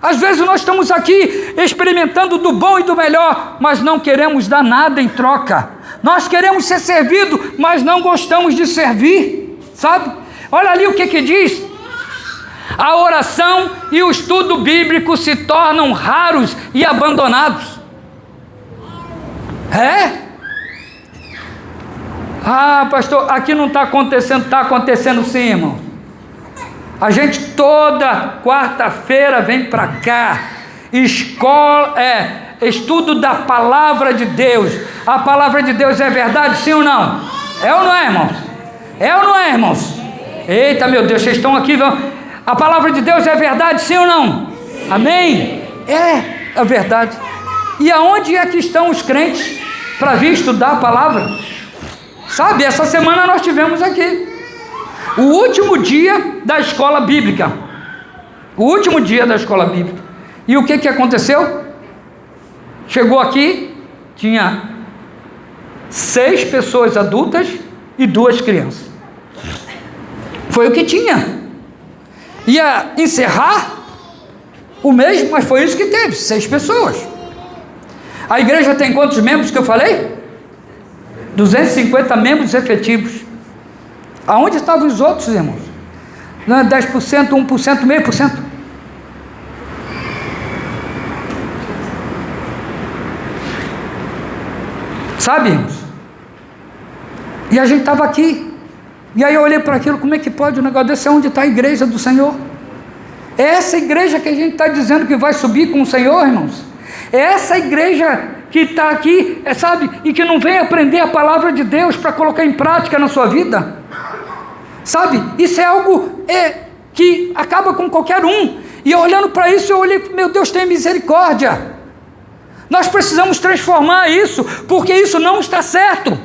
Às vezes nós estamos aqui experimentando do bom e do melhor, mas não queremos dar nada em troca. Nós queremos ser servidos, mas não gostamos de servir, sabe? Olha ali o que diz: a oração e o estudo bíblico se tornam raros e abandonados. Ah, pastor, aqui não está acontecendo. Está acontecendo sim, irmão. A gente toda quarta-feira vem para cá, estudo da palavra de Deus. A palavra de Deus é verdade, sim ou não? É ou não é, irmãos? É ou não é, irmãos? Eita, meu Deus, vocês estão aqui, a palavra de Deus é verdade, sim ou não? Amém? É a verdade. E aonde é que estão os crentes para vir estudar a palavra? Sabe, essa semana nós tivemos aqui o último dia da escola bíblica. O último dia da escola bíblica. E o que aconteceu? Chegou aqui, tinha 6 pessoas adultas e 2 crianças. Foi o que tinha. Ia encerrar o mês, mas foi isso que teve, 6 pessoas. A igreja tem quantos membros que eu falei? 250 membros efetivos. Aonde estavam os outros, irmãos? Não é 10%, 1%, meio por cento? Sabe, irmãos? E a gente estava aqui. E aí eu olhei para aquilo, como é que pode um negócio desse? É onde está a igreja do Senhor? É essa igreja que a gente está dizendo que vai subir com o Senhor, irmãos? É essa igreja que está aqui, sabe? E que não vem aprender a palavra de Deus para colocar em prática na sua vida. Sabe, isso é algo que acaba com qualquer um. E eu olhando para isso, eu olhei, meu Deus, tenha misericórdia. Nós precisamos transformar isso, porque isso não está certo.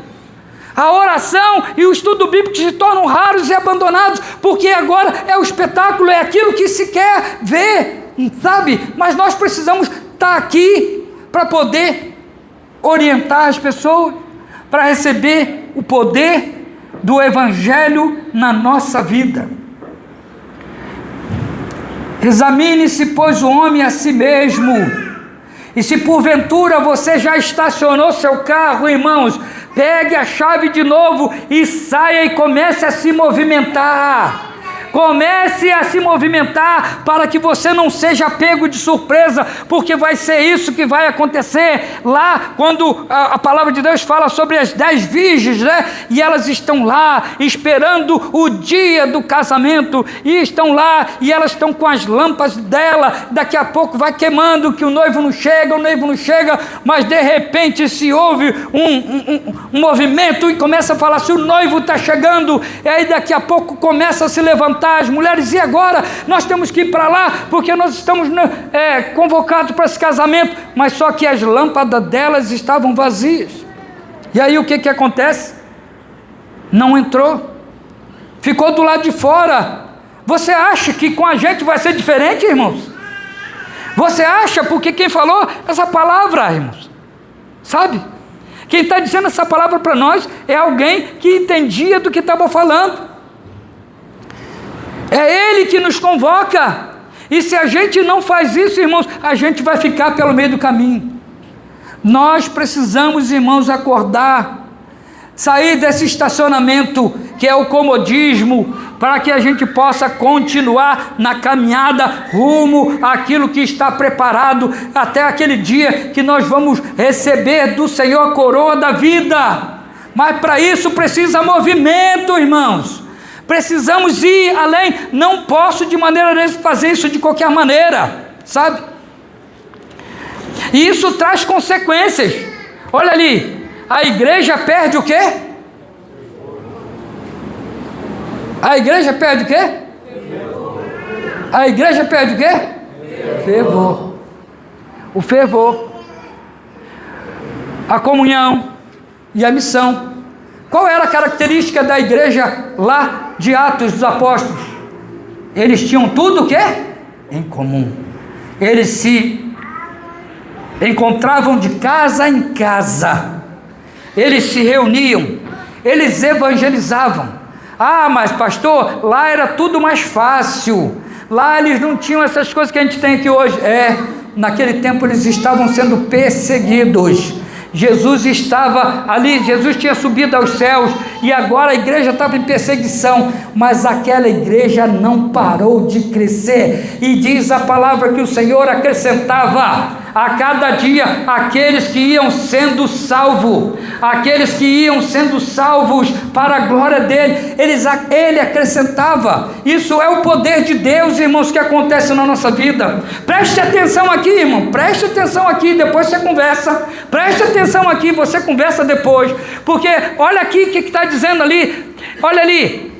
A oração e o estudo bíblico se tornam raros e abandonados, porque agora é o espetáculo, é aquilo que se quer ver, sabe? Mas nós precisamos estar aqui para poder orientar as pessoas, para receber o poder do Evangelho na nossa vida. Examine-se, pois, o homem a si mesmo, e se porventura você já estacionou seu carro, irmãos, pegue a chave de novo e saia e comece a se movimentar. Comece a se movimentar para que você não seja pego de surpresa, porque vai ser isso que vai acontecer lá quando a palavra de Deus fala sobre as 10 virgens, né? E elas estão lá esperando o dia do casamento, e estão lá, e elas estão com as lâmpadas dela, daqui a pouco vai queimando, que o noivo não chega, mas de repente se ouve um movimento e começa a falar assim: o noivo está chegando, e aí daqui a pouco começa a se levantar as mulheres, e agora nós temos que ir para lá, porque nós estamos convocados para esse casamento, mas só que as lâmpadas delas estavam vazias. E aí o que acontece? Não entrou, ficou do lado de fora. Você acha que com a gente vai ser diferente, irmãos? Você acha? Porque quem falou essa palavra, irmãos, sabe? Quem está dizendo essa palavra para nós é alguém que entendia do que estava falando. É Ele que nos convoca. E se a gente não faz isso, irmãos, a gente vai ficar pelo meio do caminho. Nós precisamos, irmãos, acordar, sair desse estacionamento que é o comodismo, para que a gente possa continuar na caminhada rumo àquilo que está preparado até aquele dia que nós vamos receber do Senhor a coroa da vida. Mas para isso precisa movimento, irmãos. Precisamos ir além. Não posso de maneira nenhuma fazer isso de qualquer maneira, sabe? E isso traz consequências. Olha ali, a igreja perde o quê? A igreja perde o quê? A igreja perde o quê? Fervor. O fervor, a comunhão e a missão. Qual era a característica da igreja lá de Atos dos Apóstolos? Eles tinham tudo o quê? Em comum. Eles se encontravam de casa em casa. Eles se reuniam. Eles evangelizavam. Ah, mas pastor, lá era tudo mais fácil. Lá eles não tinham essas coisas que a gente tem aqui hoje. Naquele tempo eles estavam sendo perseguidos. Jesus estava ali, Jesus tinha subido aos céus, e agora a igreja estava em perseguição, mas aquela igreja não parou de crescer, e diz a palavra que o Senhor acrescentava a cada dia aqueles que iam sendo salvos, aqueles que iam sendo salvos para a glória dele, ele acrescentava. Isso é o poder de Deus, irmãos, que acontece na nossa vida. Preste atenção aqui, irmão, preste atenção aqui, depois você conversa, preste atenção aqui, você conversa depois, porque olha aqui o que está dizendo ali, olha ali: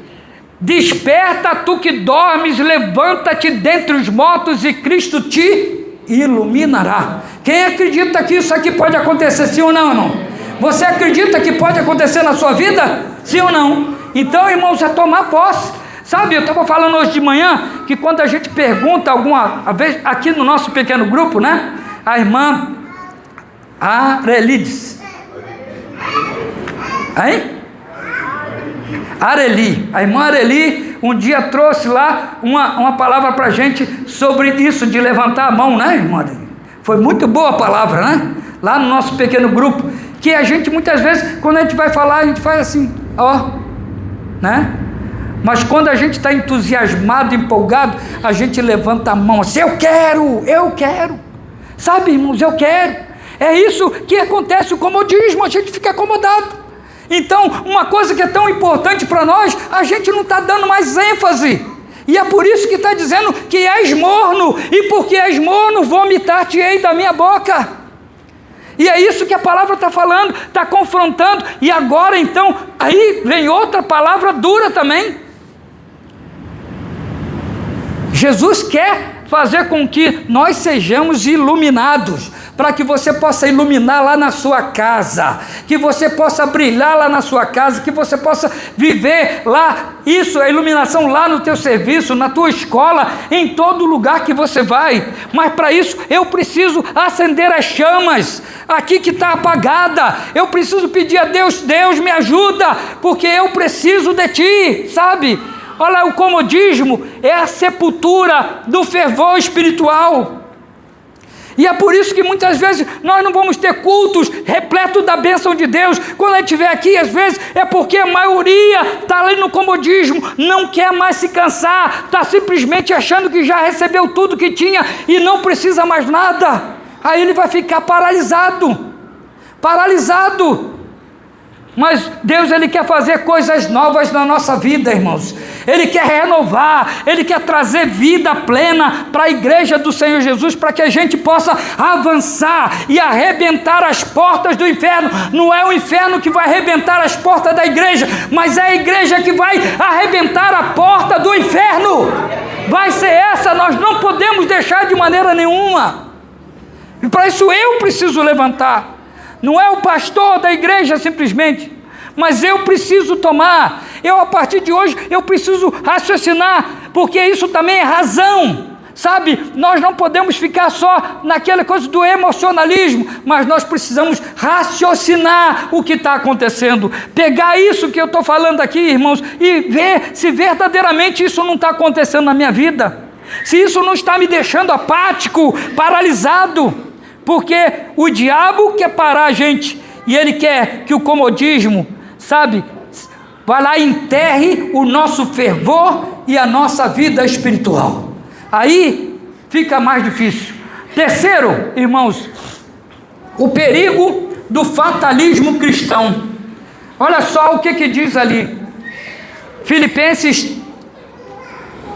desperta tu que dormes, levanta-te dentre os mortos e Cristo te iluminará. Quem acredita que isso aqui pode acontecer, sim ou não, irmão? Você acredita que pode acontecer na sua vida? Sim ou não? Então, irmãos, é tomar posse. Sabe, eu estava falando hoje de manhã que quando a gente pergunta alguma vez, aqui no nosso pequeno grupo, né? A irmã Arelides. Hein? Areli, a irmã Areli um dia trouxe lá uma palavra para a gente sobre isso, de levantar a mão, né, irmã Areli? Foi muito boa a palavra, né? Lá no nosso pequeno grupo, que a gente muitas vezes, quando a gente vai falar, a gente faz assim, ó, né? Mas quando a gente está entusiasmado, empolgado, a gente levanta a mão assim: eu quero, sabe, irmãos, eu quero. É isso que acontece, o comodismo, a gente fica acomodado. Então, uma coisa que é tão importante para nós, a gente não está dando mais ênfase, e é por isso que está dizendo que és morno, e porque és morno, vomitar-te-ei da minha boca. E é isso que a palavra está falando, está confrontando. E agora então, aí vem outra palavra dura também. Jesus quer fazer com que nós sejamos iluminados, para que você possa iluminar lá na sua casa, que você possa brilhar lá na sua casa, que você possa viver lá, isso, a iluminação lá no teu serviço, na tua escola, em todo lugar que você vai. Mas para isso eu preciso acender as chamas aqui que está apagada. Eu preciso pedir a Deus: Deus me ajuda, porque eu preciso de ti, sabe? Olha, o comodismo é a sepultura do fervor espiritual. E é por isso que muitas vezes nós não vamos ter cultos repletos da bênção de Deus. Quando a gente estiver aqui, às vezes é porque a maioria está ali no comodismo, não quer mais se cansar, está simplesmente achando que já recebeu tudo que tinha e não precisa mais nada. Aí ele vai ficar paralisado. Mas Deus, Ele quer fazer coisas novas na nossa vida, irmãos. Ele quer renovar, Ele quer trazer vida plena para a igreja do Senhor Jesus, para que a gente possa avançar e arrebentar as portas do inferno. Não é o inferno que vai arrebentar as portas da igreja, mas é a igreja que vai arrebentar a porta do inferno. Vai ser essa, nós não podemos deixar de maneira nenhuma. E para isso eu preciso levantar. Não é o pastor da igreja simplesmente, mas eu preciso tomar. Eu, a partir de hoje, eu preciso raciocinar, porque isso também é razão, sabe? Nós não podemos ficar só naquela coisa do emocionalismo, mas nós precisamos raciocinar o que está acontecendo, pegar isso que eu estou falando aqui, irmãos, e ver se verdadeiramente isso não está acontecendo na minha vida, se isso não está me deixando apático, paralisado. Porque o diabo quer parar a gente, e ele quer que o comodismo, sabe, vá lá e enterre o nosso fervor e a nossa vida espiritual. Aí fica mais difícil. Terceiro, irmãos, o perigo do fatalismo cristão. Olha só o que diz ali. Filipenses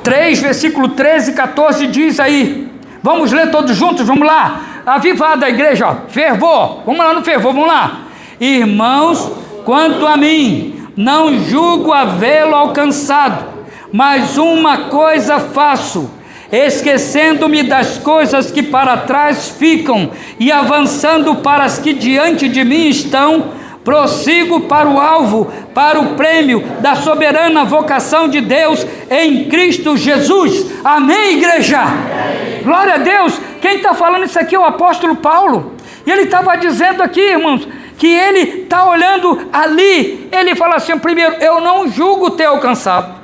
3, versículo 13 e 14 diz aí. Vamos ler todos juntos, vamos lá. Avivada a igreja, ó, fervor, vamos lá no fervor, vamos lá. Irmãos, quanto a mim, não julgo havê-lo alcançado, Mas uma coisa faço, esquecendo-me das coisas que para trás ficam e avançando para as que diante de mim estão, prossigo para o alvo, para o prêmio da soberana vocação de Deus em Cristo Jesus. Amém, igreja? Amém. Glória a Deus. Quem está falando isso aqui é o apóstolo Paulo. E ele estava dizendo aqui, irmãos, que ele está olhando ali. Ele fala assim: primeiro, eu não julgo ter alcançado,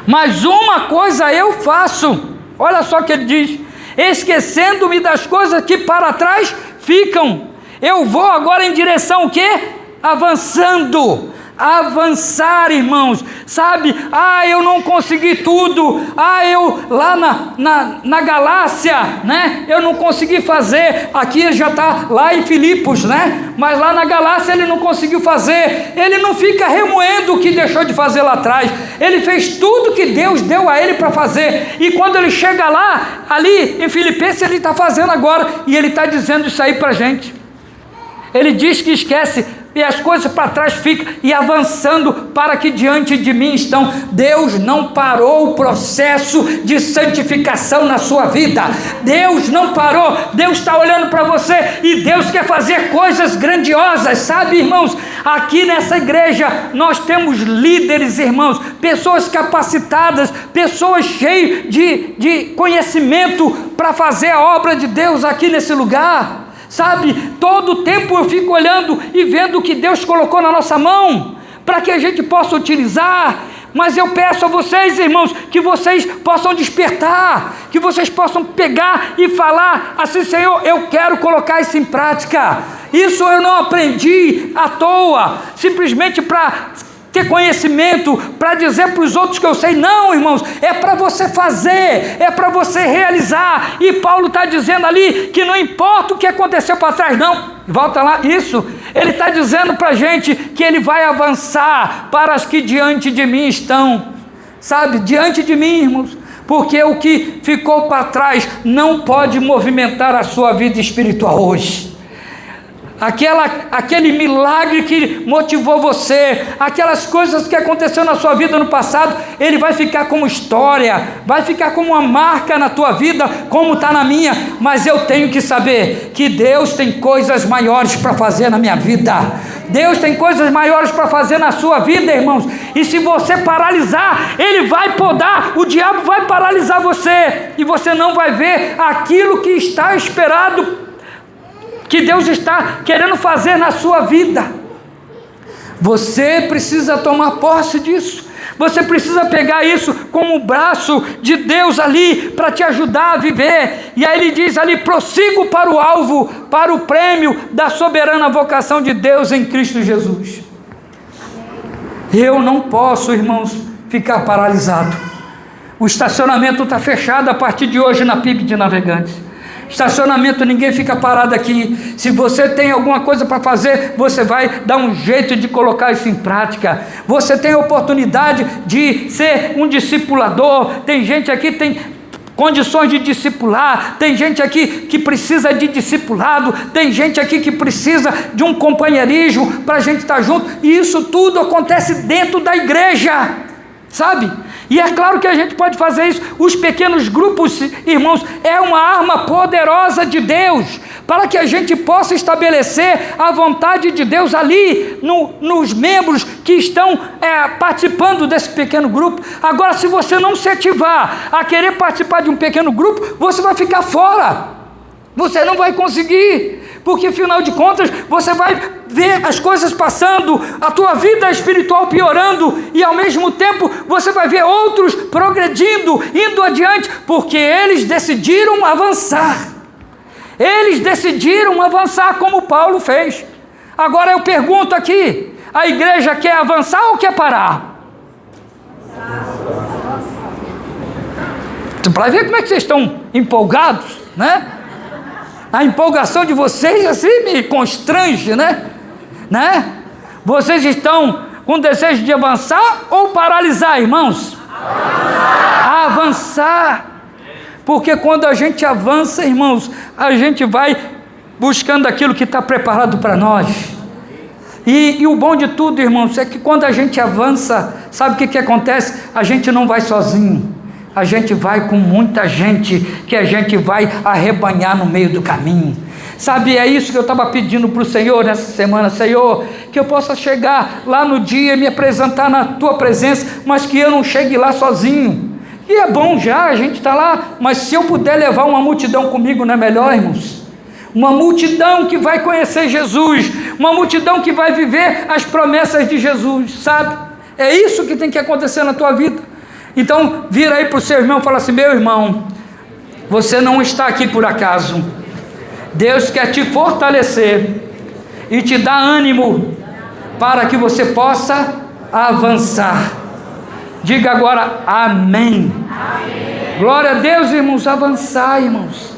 mas uma coisa eu faço. Olha só o que ele diz: esquecendo-me das coisas que para trás ficam, eu vou agora em direção o quê? Avançando. Avançar, irmãos, sabe? Eu não consegui tudo. Eu lá na Galácia, né? Eu não consegui fazer. Aqui ele já está lá em Filipos, né? Mas lá na Galácia ele não conseguiu fazer. Ele não fica remoendo o que deixou de fazer lá atrás. Ele fez tudo que Deus deu a ele para fazer. E quando ele chega lá, ali em Filipenses, ele está fazendo agora. E ele está dizendo isso aí para a gente. Ele diz que esquece e as coisas para trás ficam, e avançando para que diante de mim estão. Deus não parou o processo de santificação na sua vida. Deus não parou. Deus está olhando para você e Deus quer fazer coisas grandiosas, sabe, irmãos? Aqui nessa igreja nós temos líderes, irmãos, pessoas capacitadas, pessoas cheias de conhecimento para fazer a obra de Deus aqui nesse lugar. Sabe, todo o tempo eu fico olhando e vendo o que Deus colocou na nossa mão, para que a gente possa utilizar. Mas eu peço a vocês, irmãos, que vocês possam despertar, que vocês possam pegar e falar assim: Senhor, eu quero colocar isso em prática. Isso eu não aprendi à toa, simplesmente para ter conhecimento, para dizer para os outros que eu sei. Não, irmãos, é para você fazer, é para você realizar. E Paulo está dizendo ali que não importa o que aconteceu para trás, não, volta lá, isso, ele está dizendo para a gente que ele vai avançar para as que diante de mim estão, sabe, diante de mim, irmãos, porque o que ficou para trás não pode movimentar a sua vida espiritual hoje. Aquele milagre que motivou você, aquelas coisas que aconteceu na sua vida no passado, ele vai ficar como história, vai ficar como uma marca na tua vida, como está na minha. Mas eu tenho que saber que Deus tem coisas maiores para fazer na minha vida. Deus tem coisas maiores para fazer na sua vida, irmãos. E se você paralisar, ele vai podar, o diabo vai paralisar você, e você não vai ver aquilo que está esperado, que Deus está querendo fazer na sua vida. Você precisa tomar posse disso. Você precisa pegar isso como o braço de Deus ali para te ajudar a viver. E aí ele diz ali: prossigo para o alvo, para o prêmio da soberana vocação de Deus em Cristo Jesus. Eu não posso, irmãos, ficar paralisado. O estacionamento está fechado a partir de hoje na PIB de Navegantes. Estacionamento, ninguém fica parado aqui. Se você tem alguma coisa para fazer, você vai dar um jeito de colocar isso em prática. Você tem a oportunidade de ser um discipulador. Tem gente aqui que tem condições de discipular, tem gente aqui que precisa de discipulado, tem gente aqui que precisa de um companheirismo para a gente estar junto, e isso tudo acontece dentro da igreja, sabe? E é claro que a gente pode fazer isso. Os pequenos grupos, irmãos, é uma arma poderosa de Deus, para que a gente possa estabelecer a vontade de Deus ali, nos membros que estão participando desse pequeno grupo. Agora, se você não se ativar a querer participar de um pequeno grupo, você vai ficar fora, você não vai conseguir, porque afinal de contas você vai ver as coisas passando, a tua vida espiritual piorando, e ao mesmo tempo você vai ver outros progredindo, indo adiante, porque eles decidiram avançar. Eles decidiram avançar como Paulo fez. Agora eu pergunto aqui: a igreja quer avançar ou quer parar? Para ver como é que vocês estão empolgados, né? A empolgação de vocês assim me constrange, né? Vocês estão com desejo de avançar ou paralisar, irmãos? Avançar. Porque quando a gente avança, irmãos, a gente vai buscando aquilo que está preparado para nós. E o bom de tudo, irmãos, é que quando a gente avança, sabe o que acontece? A gente não vai sozinho, a gente vai com muita gente, que a gente vai arrebanhar no meio do caminho. Sabe, é isso que eu estava pedindo para o Senhor nessa semana. Senhor, que eu possa chegar lá no dia e me apresentar na Tua presença, mas que eu não chegue lá sozinho. E é bom já, a gente está lá, mas se eu puder levar uma multidão comigo, não é melhor, irmãos? Uma multidão que vai conhecer Jesus, uma multidão que vai viver as promessas de Jesus, sabe? É isso que tem que acontecer na tua vida. Então, vira aí para o seu irmão e fala assim: meu irmão, você não está aqui por acaso. Deus quer te fortalecer e te dar ânimo para que você possa avançar. Diga agora amém. Amém. Glória a Deus, irmãos, avançar, irmãos.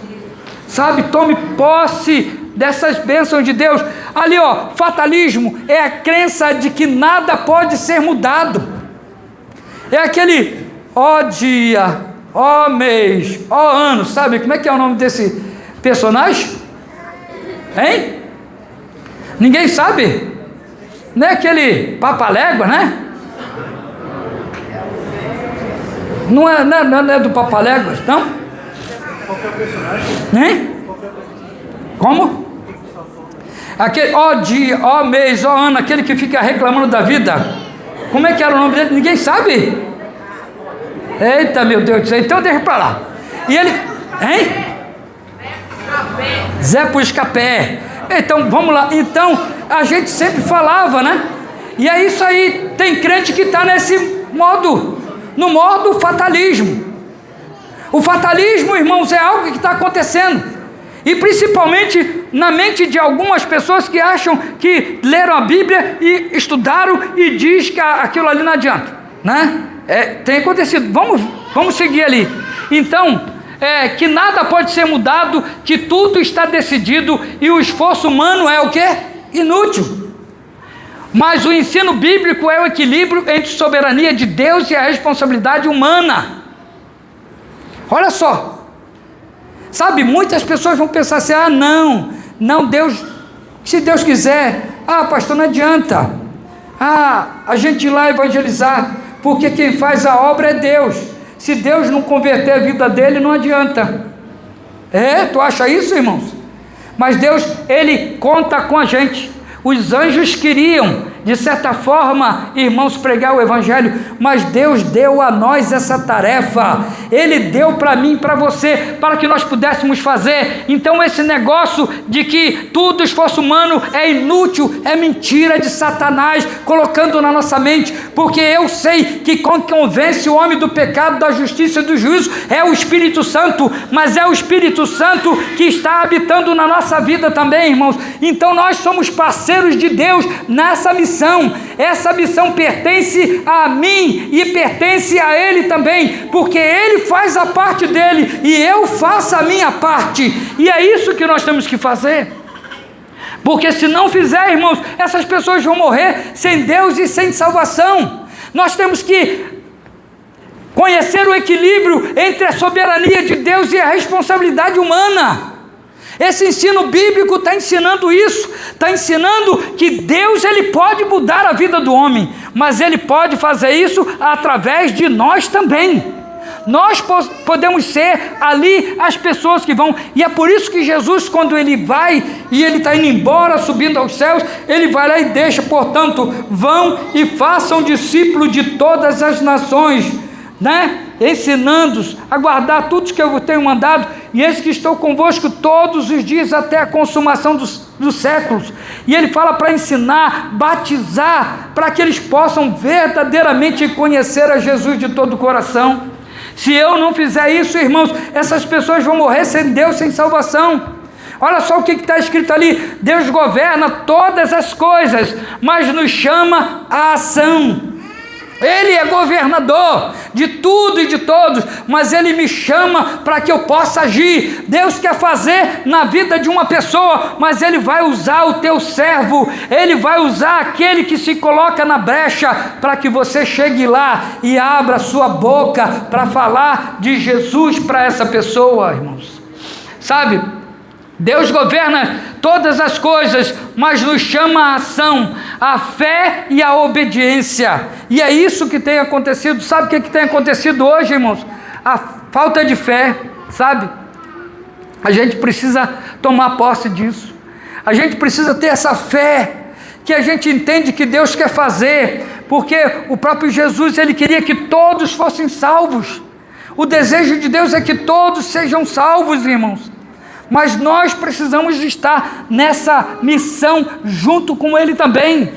Sabe, tome posse dessas bênçãos de Deus. Ali, ó, fatalismo é a crença de que nada pode ser mudado. É aquele ó dia, ó mês, ó ano, sabe? Como é que é o nome desse personagem? Hein? Ninguém sabe? Não é aquele Papalégua, né? Não é do Papaléguas, não? Qualquer personagem. Hein? Como? Aquele ó dia, ó mês, ó ano, aquele que fica reclamando da vida. Como é que era o nome dele? Ninguém sabe? Eita, meu Deus do céu, então deixa pra lá. E ele, hein? Zé Puscapé. Então, vamos lá. Então, a gente sempre falava, né? E é isso aí, tem crente que está nesse modo, no modo fatalismo. O fatalismo, irmãos, é algo que está acontecendo, e principalmente na mente de algumas pessoas que acham que leram a Bíblia e estudaram e diz que aquilo ali não adianta, né? Tem acontecido. Vamos seguir ali. Então, que nada pode ser mudado, que tudo está decidido e o esforço humano é o quê? Inútil. Mas o ensino bíblico é o equilíbrio entre a soberania de Deus e a responsabilidade humana. Olha só, sabe, muitas pessoas vão pensar assim: ah, não, Deus, se Deus quiser, pastor, não adianta, a gente ir lá evangelizar, porque quem faz a obra é Deus. Se Deus não converter a vida dele, não adianta. Tu acha isso, irmãos? Mas Deus, Ele conta com a gente. Os anjos queriam, de certa forma, irmãos, pregar o Evangelho, mas Deus deu a nós essa tarefa. Ele deu para mim e para você, para que nós pudéssemos fazer. Então esse negócio de que tudo esforço humano é inútil, é mentira de Satanás, colocando na nossa mente, porque eu sei que quem convence o homem do pecado, da justiça e do juízo é o Espírito Santo, mas é o Espírito Santo que está habitando na nossa vida também, irmãos. Então nós somos parceiros de Deus nessa missão. Essa missão pertence a mim e pertence a Ele também, porque Ele faz a parte dele e eu faço a minha parte, e é isso que nós temos que fazer, porque se não fizer, irmãos, essas pessoas vão morrer sem Deus e sem salvação. Nós temos que conhecer o equilíbrio entre a soberania de Deus e a responsabilidade humana. Esse ensino bíblico está ensinando isso, está ensinando que Deus, Ele pode mudar a vida do homem, mas Ele pode fazer isso através de nós também. Nós podemos ser ali as pessoas que vão, e é por isso que Jesus, quando Ele vai, e Ele está indo embora, subindo aos céus, Ele vai lá e deixa, portanto, vão e façam discípulos de todas as nações, né? Ensinando-os a guardar tudo que eu tenho mandado, e eis que estou convosco todos os dias até a consumação dos séculos. E ele fala para ensinar, batizar, para que eles possam verdadeiramente conhecer a Jesus de todo o coração. Se eu não fizer isso, irmãos, essas pessoas vão morrer sem Deus, sem salvação. Olha só o que está escrito ali: Deus governa todas as coisas, mas nos chama à ação. Ele é governador de tudo e de todos, mas Ele me chama para que eu possa agir. Deus quer fazer na vida de uma pessoa, mas Ele vai usar o teu servo, Ele vai usar aquele que se coloca na brecha, para que você chegue lá e abra a sua boca para falar de Jesus para essa pessoa, irmãos. Sabe, Deus governa todas as coisas, mas nos chama à ação. a fé e a obediência. E é isso que tem acontecido. Sabe o que tem acontecido hoje, irmãos? A falta de fé, sabe? A gente precisa tomar posse disso. A gente precisa ter essa fé, que a gente entende que Deus quer fazer, porque o próprio Jesus, ele queria que todos fossem salvos. O desejo de Deus é que todos sejam salvos, irmãos. Mas nós precisamos estar nessa missão junto com Ele também.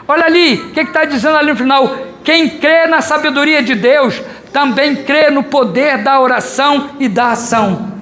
Olha ali, o que está dizendo ali no final? Quem crê na sabedoria de Deus, também crê no poder da oração e da ação.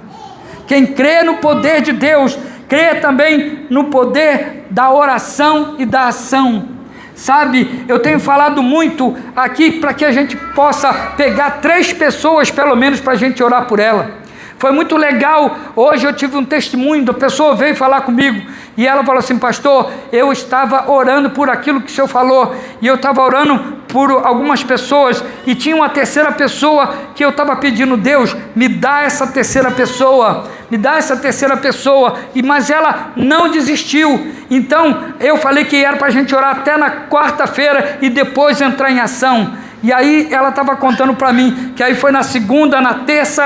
Quem crê no poder de Deus, crê também no poder da oração e da ação. Sabe, eu tenho falado muito aqui para que a gente possa pegar 3 pessoas pelo menos para a gente orar por ela. Foi muito legal, hoje eu tive um testemunho, a pessoa veio falar comigo, e ela falou assim: pastor, eu estava orando por aquilo que o senhor falou, e eu estava orando por algumas pessoas, e tinha uma terceira pessoa que eu estava pedindo: Deus, me dá essa terceira pessoa, me dá essa terceira pessoa, mas ela não desistiu. Então eu falei que era para a gente orar até na quarta-feira, e depois entrar em ação. E aí ela estava contando para mim, que aí foi na segunda, na terça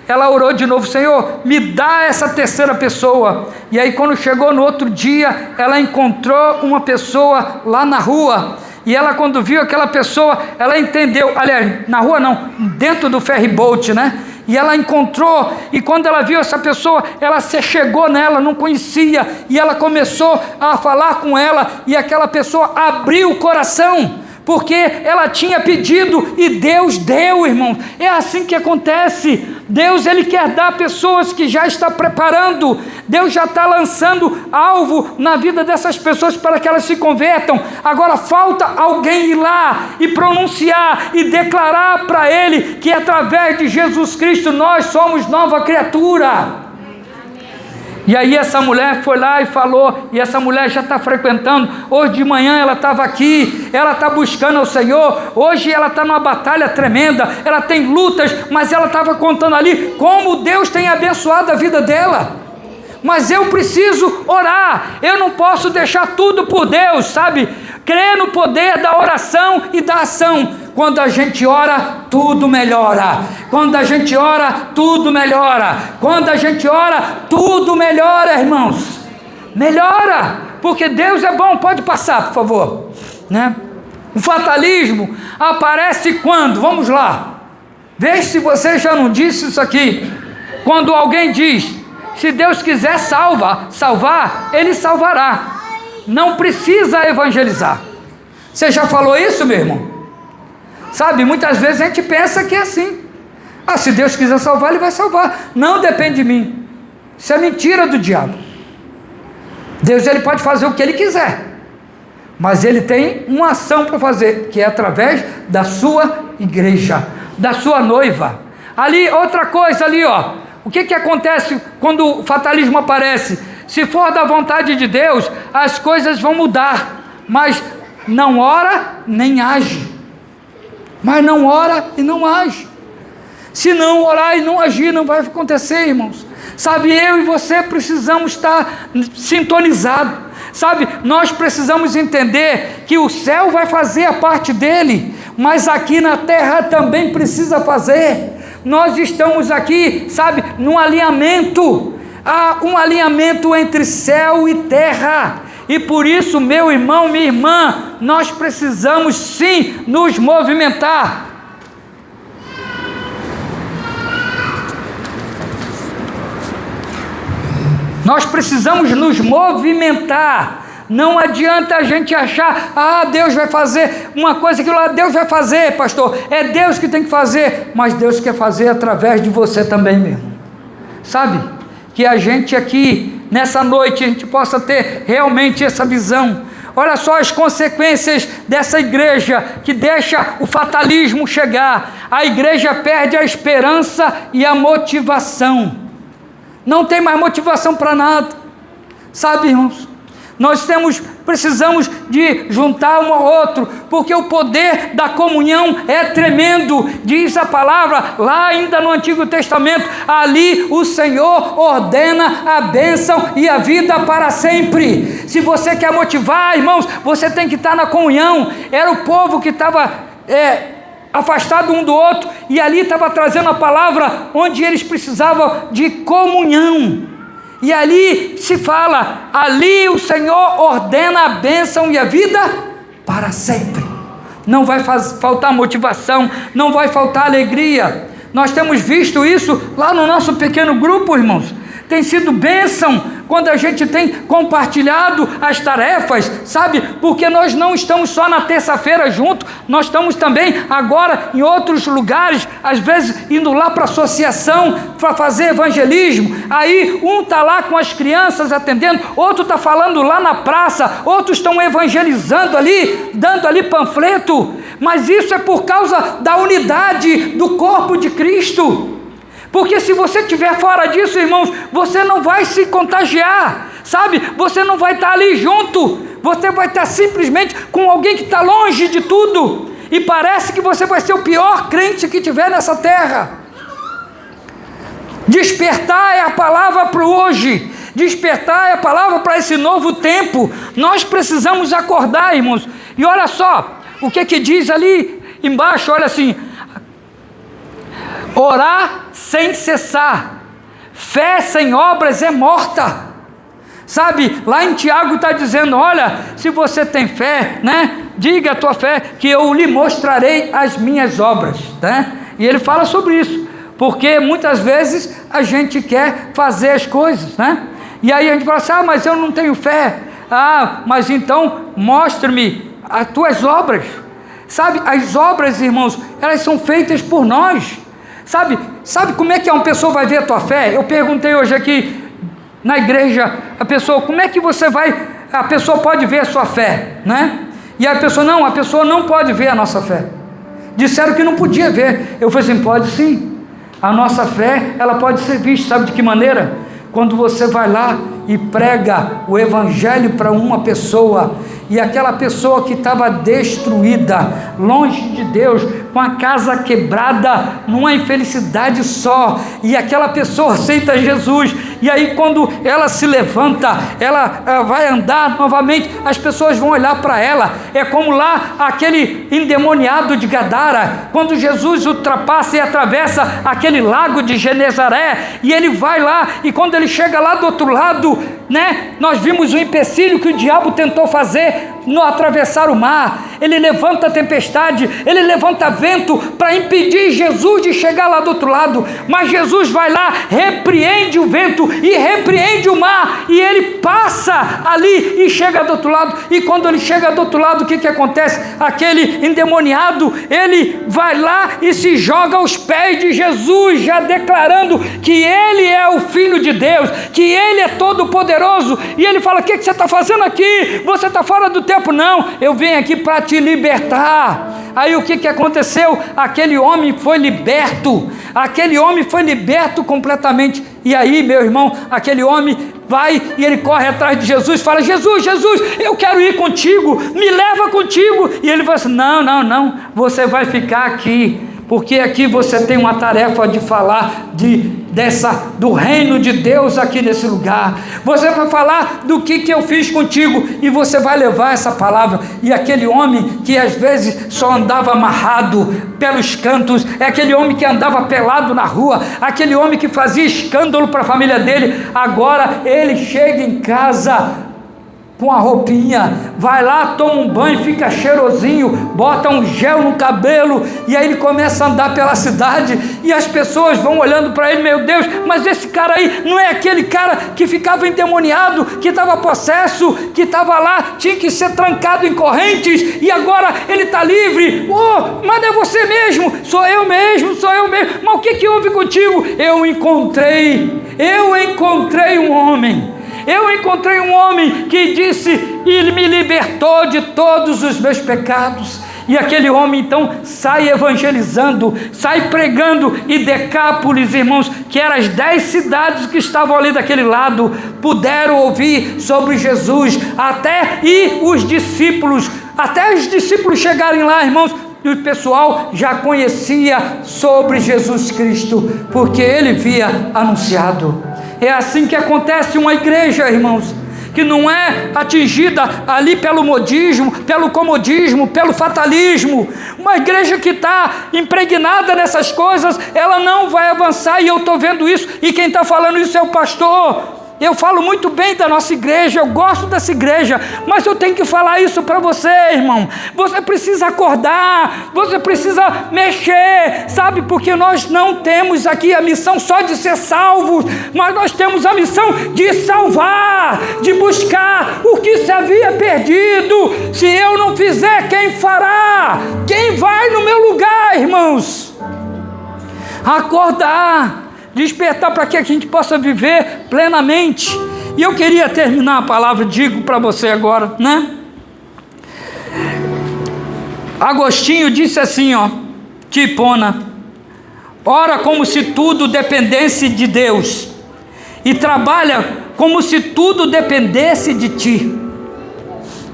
ela orou de novo: Senhor, me dá essa terceira pessoa. E aí quando chegou no outro dia, ela encontrou uma pessoa lá na rua, e ela, quando viu aquela pessoa, ela entendeu, aliás, na rua não, dentro do ferryboat, né? E ela encontrou, e quando ela viu essa pessoa, ela se chegou nela, não conhecia, e ela começou a falar com ela, e aquela pessoa abriu o coração, porque ela tinha pedido e Deus deu, irmão. É assim que acontece. Deus, ele quer dar pessoas que já está preparando. Deus já está lançando alvo na vida dessas pessoas para que elas se convertam. Agora falta alguém ir lá e pronunciar e declarar para ele que através de Jesus Cristo nós somos nova criatura. E aí essa mulher foi lá e falou, e essa mulher já está frequentando. Hoje de manhã ela estava aqui, ela está buscando ao Senhor. Hoje ela está numa batalha tremenda, ela tem lutas, mas ela estava contando ali como Deus tem abençoado a vida dela. Mas eu preciso orar, eu não posso deixar tudo por Deus, sabe? Crer no poder da oração e da ação. Quando a gente ora, tudo melhora. Quando a gente ora, tudo melhora. Quando a gente ora, tudo melhora, irmãos. Melhora, porque Deus é bom. Pode passar, por favor, né? O fatalismo aparece quando? Vamos lá. Veja se você já não disse isso aqui. Quando alguém diz: se Deus quiser salvar, Ele salvará. Não precisa evangelizar. Você já falou isso, meu irmão? Sabe, muitas vezes a gente pensa que é assim. Se Deus quiser salvar, Ele vai salvar. Não depende de mim. Isso é mentira do diabo. Deus, ele pode fazer o que Ele quiser, mas Ele tem uma ação para fazer, que é através da sua igreja, da sua noiva. Ali, outra coisa ali, ó. O que acontece quando o fatalismo aparece? Se for da vontade de Deus, as coisas vão mudar, mas não ora nem age. Mas não ora e não age. Se não orar e não agir, não vai acontecer, irmãos. Sabe, eu e você precisamos estar sintonizados. Sabe, nós precisamos entender que o céu vai fazer a parte dele, mas aqui na terra também precisa fazer. Nós estamos aqui, sabe, num alinhamento. Há um alinhamento entre céu e terra. E por isso, meu irmão, minha irmã, nós precisamos sim nos movimentar. Nós precisamos nos movimentar. Não adianta a gente achar: Deus vai fazer uma coisa, aquilo lá Deus vai fazer, pastor. É Deus que tem que fazer, mas Deus quer fazer através de você também, meu irmão. Sabe? Que a gente aqui, nessa noite, a gente possa ter realmente essa visão. Olha só as consequências dessa igreja que deixa o fatalismo chegar. A igreja perde a esperança e a motivação. Não tem mais motivação para nada. Sabe, irmãos? Nós precisamos de juntar um ao outro, porque o poder da comunhão é tremendo. Diz a palavra lá ainda no Antigo Testamento: ali o Senhor ordena a bênção e a vida para sempre. Se você quer motivar, irmãos, você tem que estar na comunhão. Era o povo que estava afastado um do outro, e ali estava trazendo a palavra onde eles precisavam de comunhão. E ali se fala, ali o Senhor ordena a bênção e a vida para sempre. Não vai faltar motivação, não vai faltar alegria. Nós temos visto isso lá no nosso pequeno grupo, irmãos. Tem sido bênção quando a gente tem compartilhado as tarefas, sabe? Porque nós não estamos só na terça-feira juntos, nós estamos também agora em outros lugares, às vezes indo lá para a associação para fazer evangelismo. Aí um está lá com as crianças atendendo, outro está falando lá na praça, outros estão evangelizando ali, dando ali panfleto. Mas isso é por causa da unidade do corpo de Cristo. Porque se você estiver fora disso, irmãos, você não vai se contagiar, sabe? Você não vai estar ali junto, você vai estar simplesmente com alguém que está longe de tudo, e parece que você vai ser o pior crente que tiver nessa terra. Despertar é a palavra para o hoje, despertar é a palavra para esse novo tempo. Nós precisamos acordar, irmãos, e olha só, o que diz ali embaixo, olha assim: orar sem cessar, fé sem obras é morta. Sabe, lá em Tiago está dizendo, olha, se você tem fé, né, diga a tua fé, que eu lhe mostrarei as minhas obras, né? E ele fala sobre isso, porque muitas vezes a gente quer fazer as coisas, né? E aí a gente fala assim, mas eu não tenho fé. Mas então mostre-me as tuas obras. Sabe, as obras, irmãos, elas são feitas por nós. Sabe como é que uma pessoa vai ver a tua fé? Eu perguntei hoje aqui na igreja, a pessoa, como é que a pessoa pode ver a sua fé, né? E a pessoa não pode ver a nossa fé. Disseram que não podia ver. Eu falei assim, pode sim. A nossa fé, ela pode ser vista, sabe de que maneira? Quando você vai lá e prega o evangelho para uma pessoa, e aquela pessoa que estava destruída, longe de Deus, com a casa quebrada, numa infelicidade só, e aquela pessoa aceita Jesus, e aí quando ela se levanta, ela vai andar novamente, as pessoas vão olhar para ela. É como lá aquele endemoniado de Gadara, quando Jesus ultrapassa e atravessa aquele lago de Genezaré, e ele vai lá, e quando ele chega lá do outro lado, né, nós vimos o empecilho que o diabo tentou fazer no atravessar o mar. Ele levanta a tempestade, ele levanta vento para impedir Jesus de chegar lá do outro lado, mas Jesus vai lá, repreende o vento e repreende o mar, e ele passa ali e chega do outro lado. E quando ele chega do outro lado, o que acontece? Aquele endemoniado, ele vai lá e se joga aos pés de Jesus, já declarando que ele é o Filho de Deus, que ele é todo poderoso. E ele fala, o que você está fazendo aqui? Você está fora do tempo. Não, eu venho aqui para te libertar. Aí o que aconteceu? Aquele homem foi liberto, completamente. E aí, meu irmão, aquele homem vai e ele corre atrás de Jesus, fala, Jesus, eu quero ir contigo, me leva contigo. E ele fala assim, não, você vai ficar aqui, porque aqui você tem uma tarefa de falar do reino de Deus aqui nesse lugar. Você vai falar do que eu fiz contigo, e você vai levar essa palavra. E aquele homem que às vezes só andava amarrado pelos cantos, é aquele homem que andava pelado na rua, aquele homem que fazia escândalo para a família dele, agora ele chega em casa com a roupinha, vai lá, toma um banho, fica cheirosinho, bota um gel no cabelo, e aí ele começa a andar pela cidade, e as pessoas vão olhando para ele, meu Deus, mas esse cara aí não é aquele cara que ficava endemoniado, que estava possesso, que estava lá, tinha que ser trancado em correntes, e agora ele está livre. Mas não é você mesmo? Sou eu mesmo, mas o que houve contigo? Eu encontrei um homem. Eu encontrei um homem que disse, ele me libertou de todos os meus pecados. E aquele homem então sai evangelizando, sai pregando, e Decápolis, irmãos, que eram as 10 cidades que estavam ali daquele lado, puderam ouvir sobre Jesus, até os discípulos chegarem lá, irmãos, e o pessoal já conhecia sobre Jesus Cristo, porque ele havia anunciado. É assim que acontece uma igreja, irmãos, que não é atingida ali pelo modismo, pelo comodismo, pelo fatalismo. Uma igreja que está impregnada nessas coisas, ela não vai avançar, e eu estou vendo isso, e quem está falando isso é o pastor. Eu falo muito bem da nossa igreja, eu gosto dessa igreja, mas eu tenho que falar isso para você, irmão. Você precisa acordar, você precisa mexer, sabe? Porque nós não temos aqui a missão só de ser salvos, mas nós temos a missão de salvar, de buscar o que se havia perdido. Se eu não fizer, quem fará? Quem vai no meu lugar, irmãos? Acordar, despertar para que a gente possa viver plenamente. E eu queria terminar a palavra, digo para você agora, né? Agostinho disse assim, ó, Tipona: ora como se tudo dependesse de Deus, e trabalha como se tudo dependesse de ti.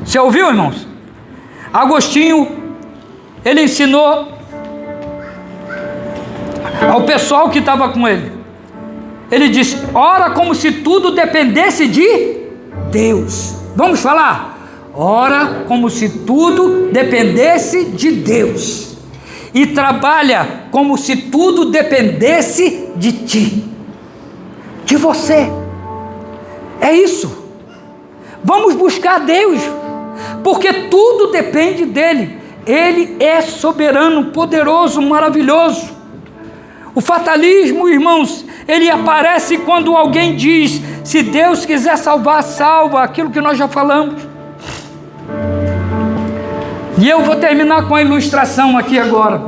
Você ouviu, irmãos? Agostinho, ele ensinou ao pessoal que estava com ele. Ele disse: ora como se tudo dependesse de Deus. Vamos falar? Ora como se tudo dependesse de Deus, e trabalha como se tudo dependesse de ti, de você. É isso. Vamos buscar Deus, porque tudo depende dele. Ele é soberano, poderoso, maravilhoso. O fatalismo, irmãos, ele aparece quando alguém diz: se Deus quiser salvar, salva, aquilo que nós já falamos. E eu vou terminar com a ilustração aqui agora.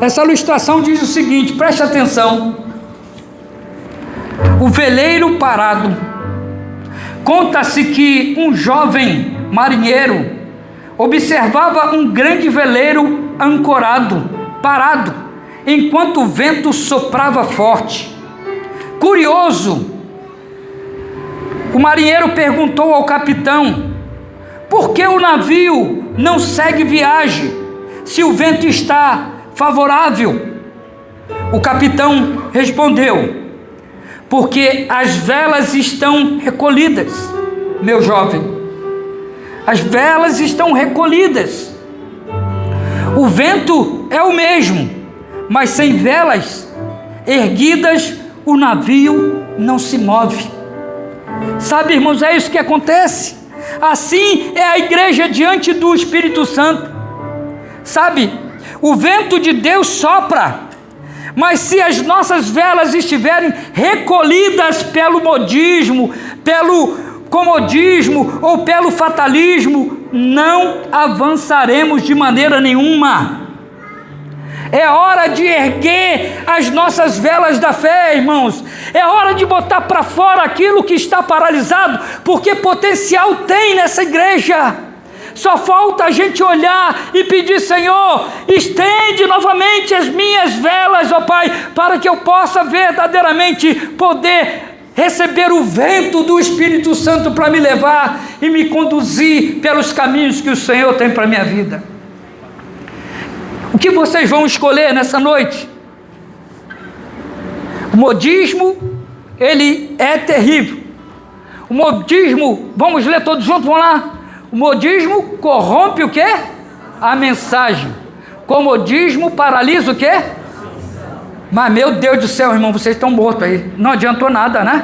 Essa ilustração diz o seguinte, preste atenção: o veleiro parado. Conta-se que um jovem marinheiro observava um grande veleiro ancorado, parado, enquanto o vento soprava forte. Curioso, o marinheiro perguntou ao capitão: por que o navio não segue viagem, se o vento está favorável? O capitão respondeu: porque as velas estão recolhidas, meu jovem. As velas estão recolhidas. O vento é o mesmo, mas sem velas erguidas, o navio não se move. Sabe, irmãos, é isso que acontece. Assim é a igreja diante do Espírito Santo. Sabe, o vento de Deus sopra, mas se as nossas velas estiverem recolhidas pelo modismo, pelo comodismo ou pelo fatalismo, não avançaremos de maneira nenhuma. É hora de erguer as nossas velas da fé, irmãos. É hora de botar para fora aquilo que está paralisado, porque potencial tem nessa igreja. Só falta a gente olhar e pedir: Senhor, estende novamente as minhas velas, ó Pai, para que eu possa verdadeiramente poder receber o vento do Espírito Santo para me levar e me conduzir pelos caminhos que o Senhor tem para a minha vida. O que vocês vão escolher nessa noite? O modismo, ele é terrível. O modismo, vamos ler todos juntos, vamos lá. O modismo corrompe o quê? A mensagem. Comodismo paralisa o quê? Mas meu Deus do céu, irmão, vocês estão mortos aí. Não adiantou nada, né?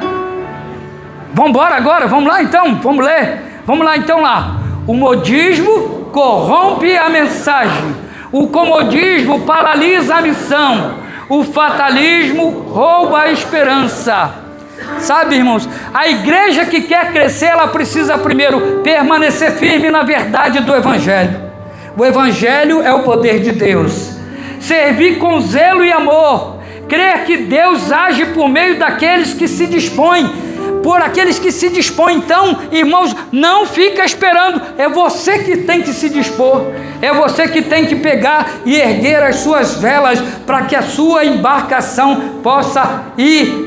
Vamos embora agora, vamos lá então, vamos ler. Vamos lá então lá. O modismo corrompe a mensagem. O comodismo paralisa a missão. O fatalismo rouba a esperança. Sabe, irmãos, a igreja que quer crescer, ela precisa primeiro permanecer firme na verdade do Evangelho. O Evangelho é o poder de Deus. Servir com zelo e amor. Crer que Deus age por meio daqueles que se dispõem. Por aqueles que se dispõem. Então, irmãos, não fica esperando. É você que tem que se dispor. É você que tem que pegar e erguer as suas velas para que a sua embarcação possa ir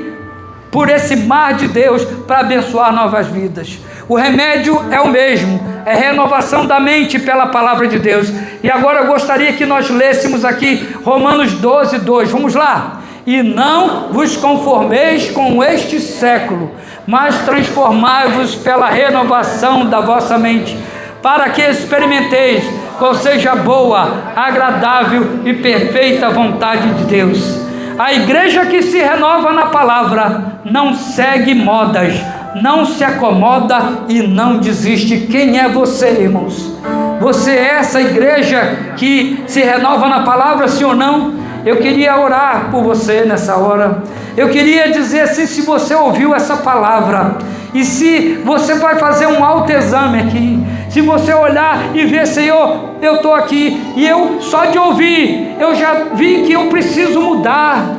por esse mar de Deus para abençoar novas vidas. O remédio é o mesmo, é renovação da mente pela palavra de Deus. E agora eu gostaria que nós lêssemos aqui Romanos 12:2. Vamos lá. E não vos conformeis com este século, mas transformai-vos pela renovação da vossa mente, para que experimenteis qual seja a boa, agradável e perfeita vontade de Deus. A igreja que se renova na palavra não segue modas, não se acomoda e não desiste. Quem é você, irmãos? Você é essa igreja que se renova na palavra, sim ou não? Eu queria orar por você nessa hora. Eu queria dizer assim, se você ouviu essa palavra, e se você vai fazer um autoexame aqui, se você olhar e ver, Senhor, eu estou aqui, e eu só de ouvir, eu já vi que eu preciso mudar.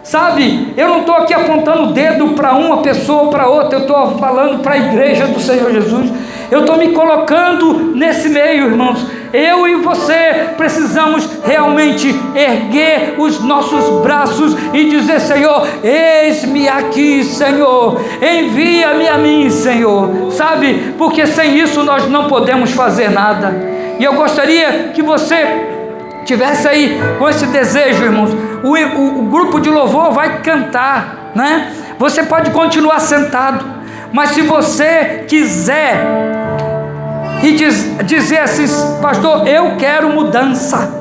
Sabe, eu não estou aqui apontando o dedo para uma pessoa ou para outra, eu estou falando para a igreja do Senhor Jesus. Eu estou me colocando nesse meio, irmãos. Eu e você precisamos realmente erguer os nossos braços e dizer: Senhor, eis-me aqui, Senhor, envia-me a mim, Senhor. Sabe, porque sem isso nós não podemos fazer nada. E eu gostaria que você tivesse aí com esse desejo, irmãos. O grupo de louvor vai cantar, né? Você pode continuar sentado, mas se você quiser e dizer assim: pastor, eu quero mudança,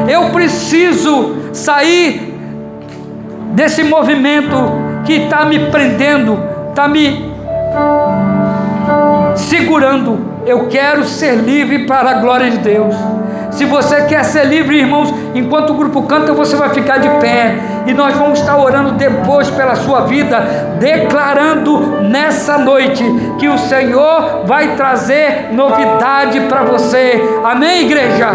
eu preciso sair desse movimento que está me prendendo, está me segurando, eu quero ser livre para a glória de Deus. Se você quer ser livre, irmãos, enquanto o grupo canta, você vai ficar de pé, e nós vamos estar orando depois pela sua vida, declarando nessa noite que o Senhor vai trazer novidade para você. Amém, igreja?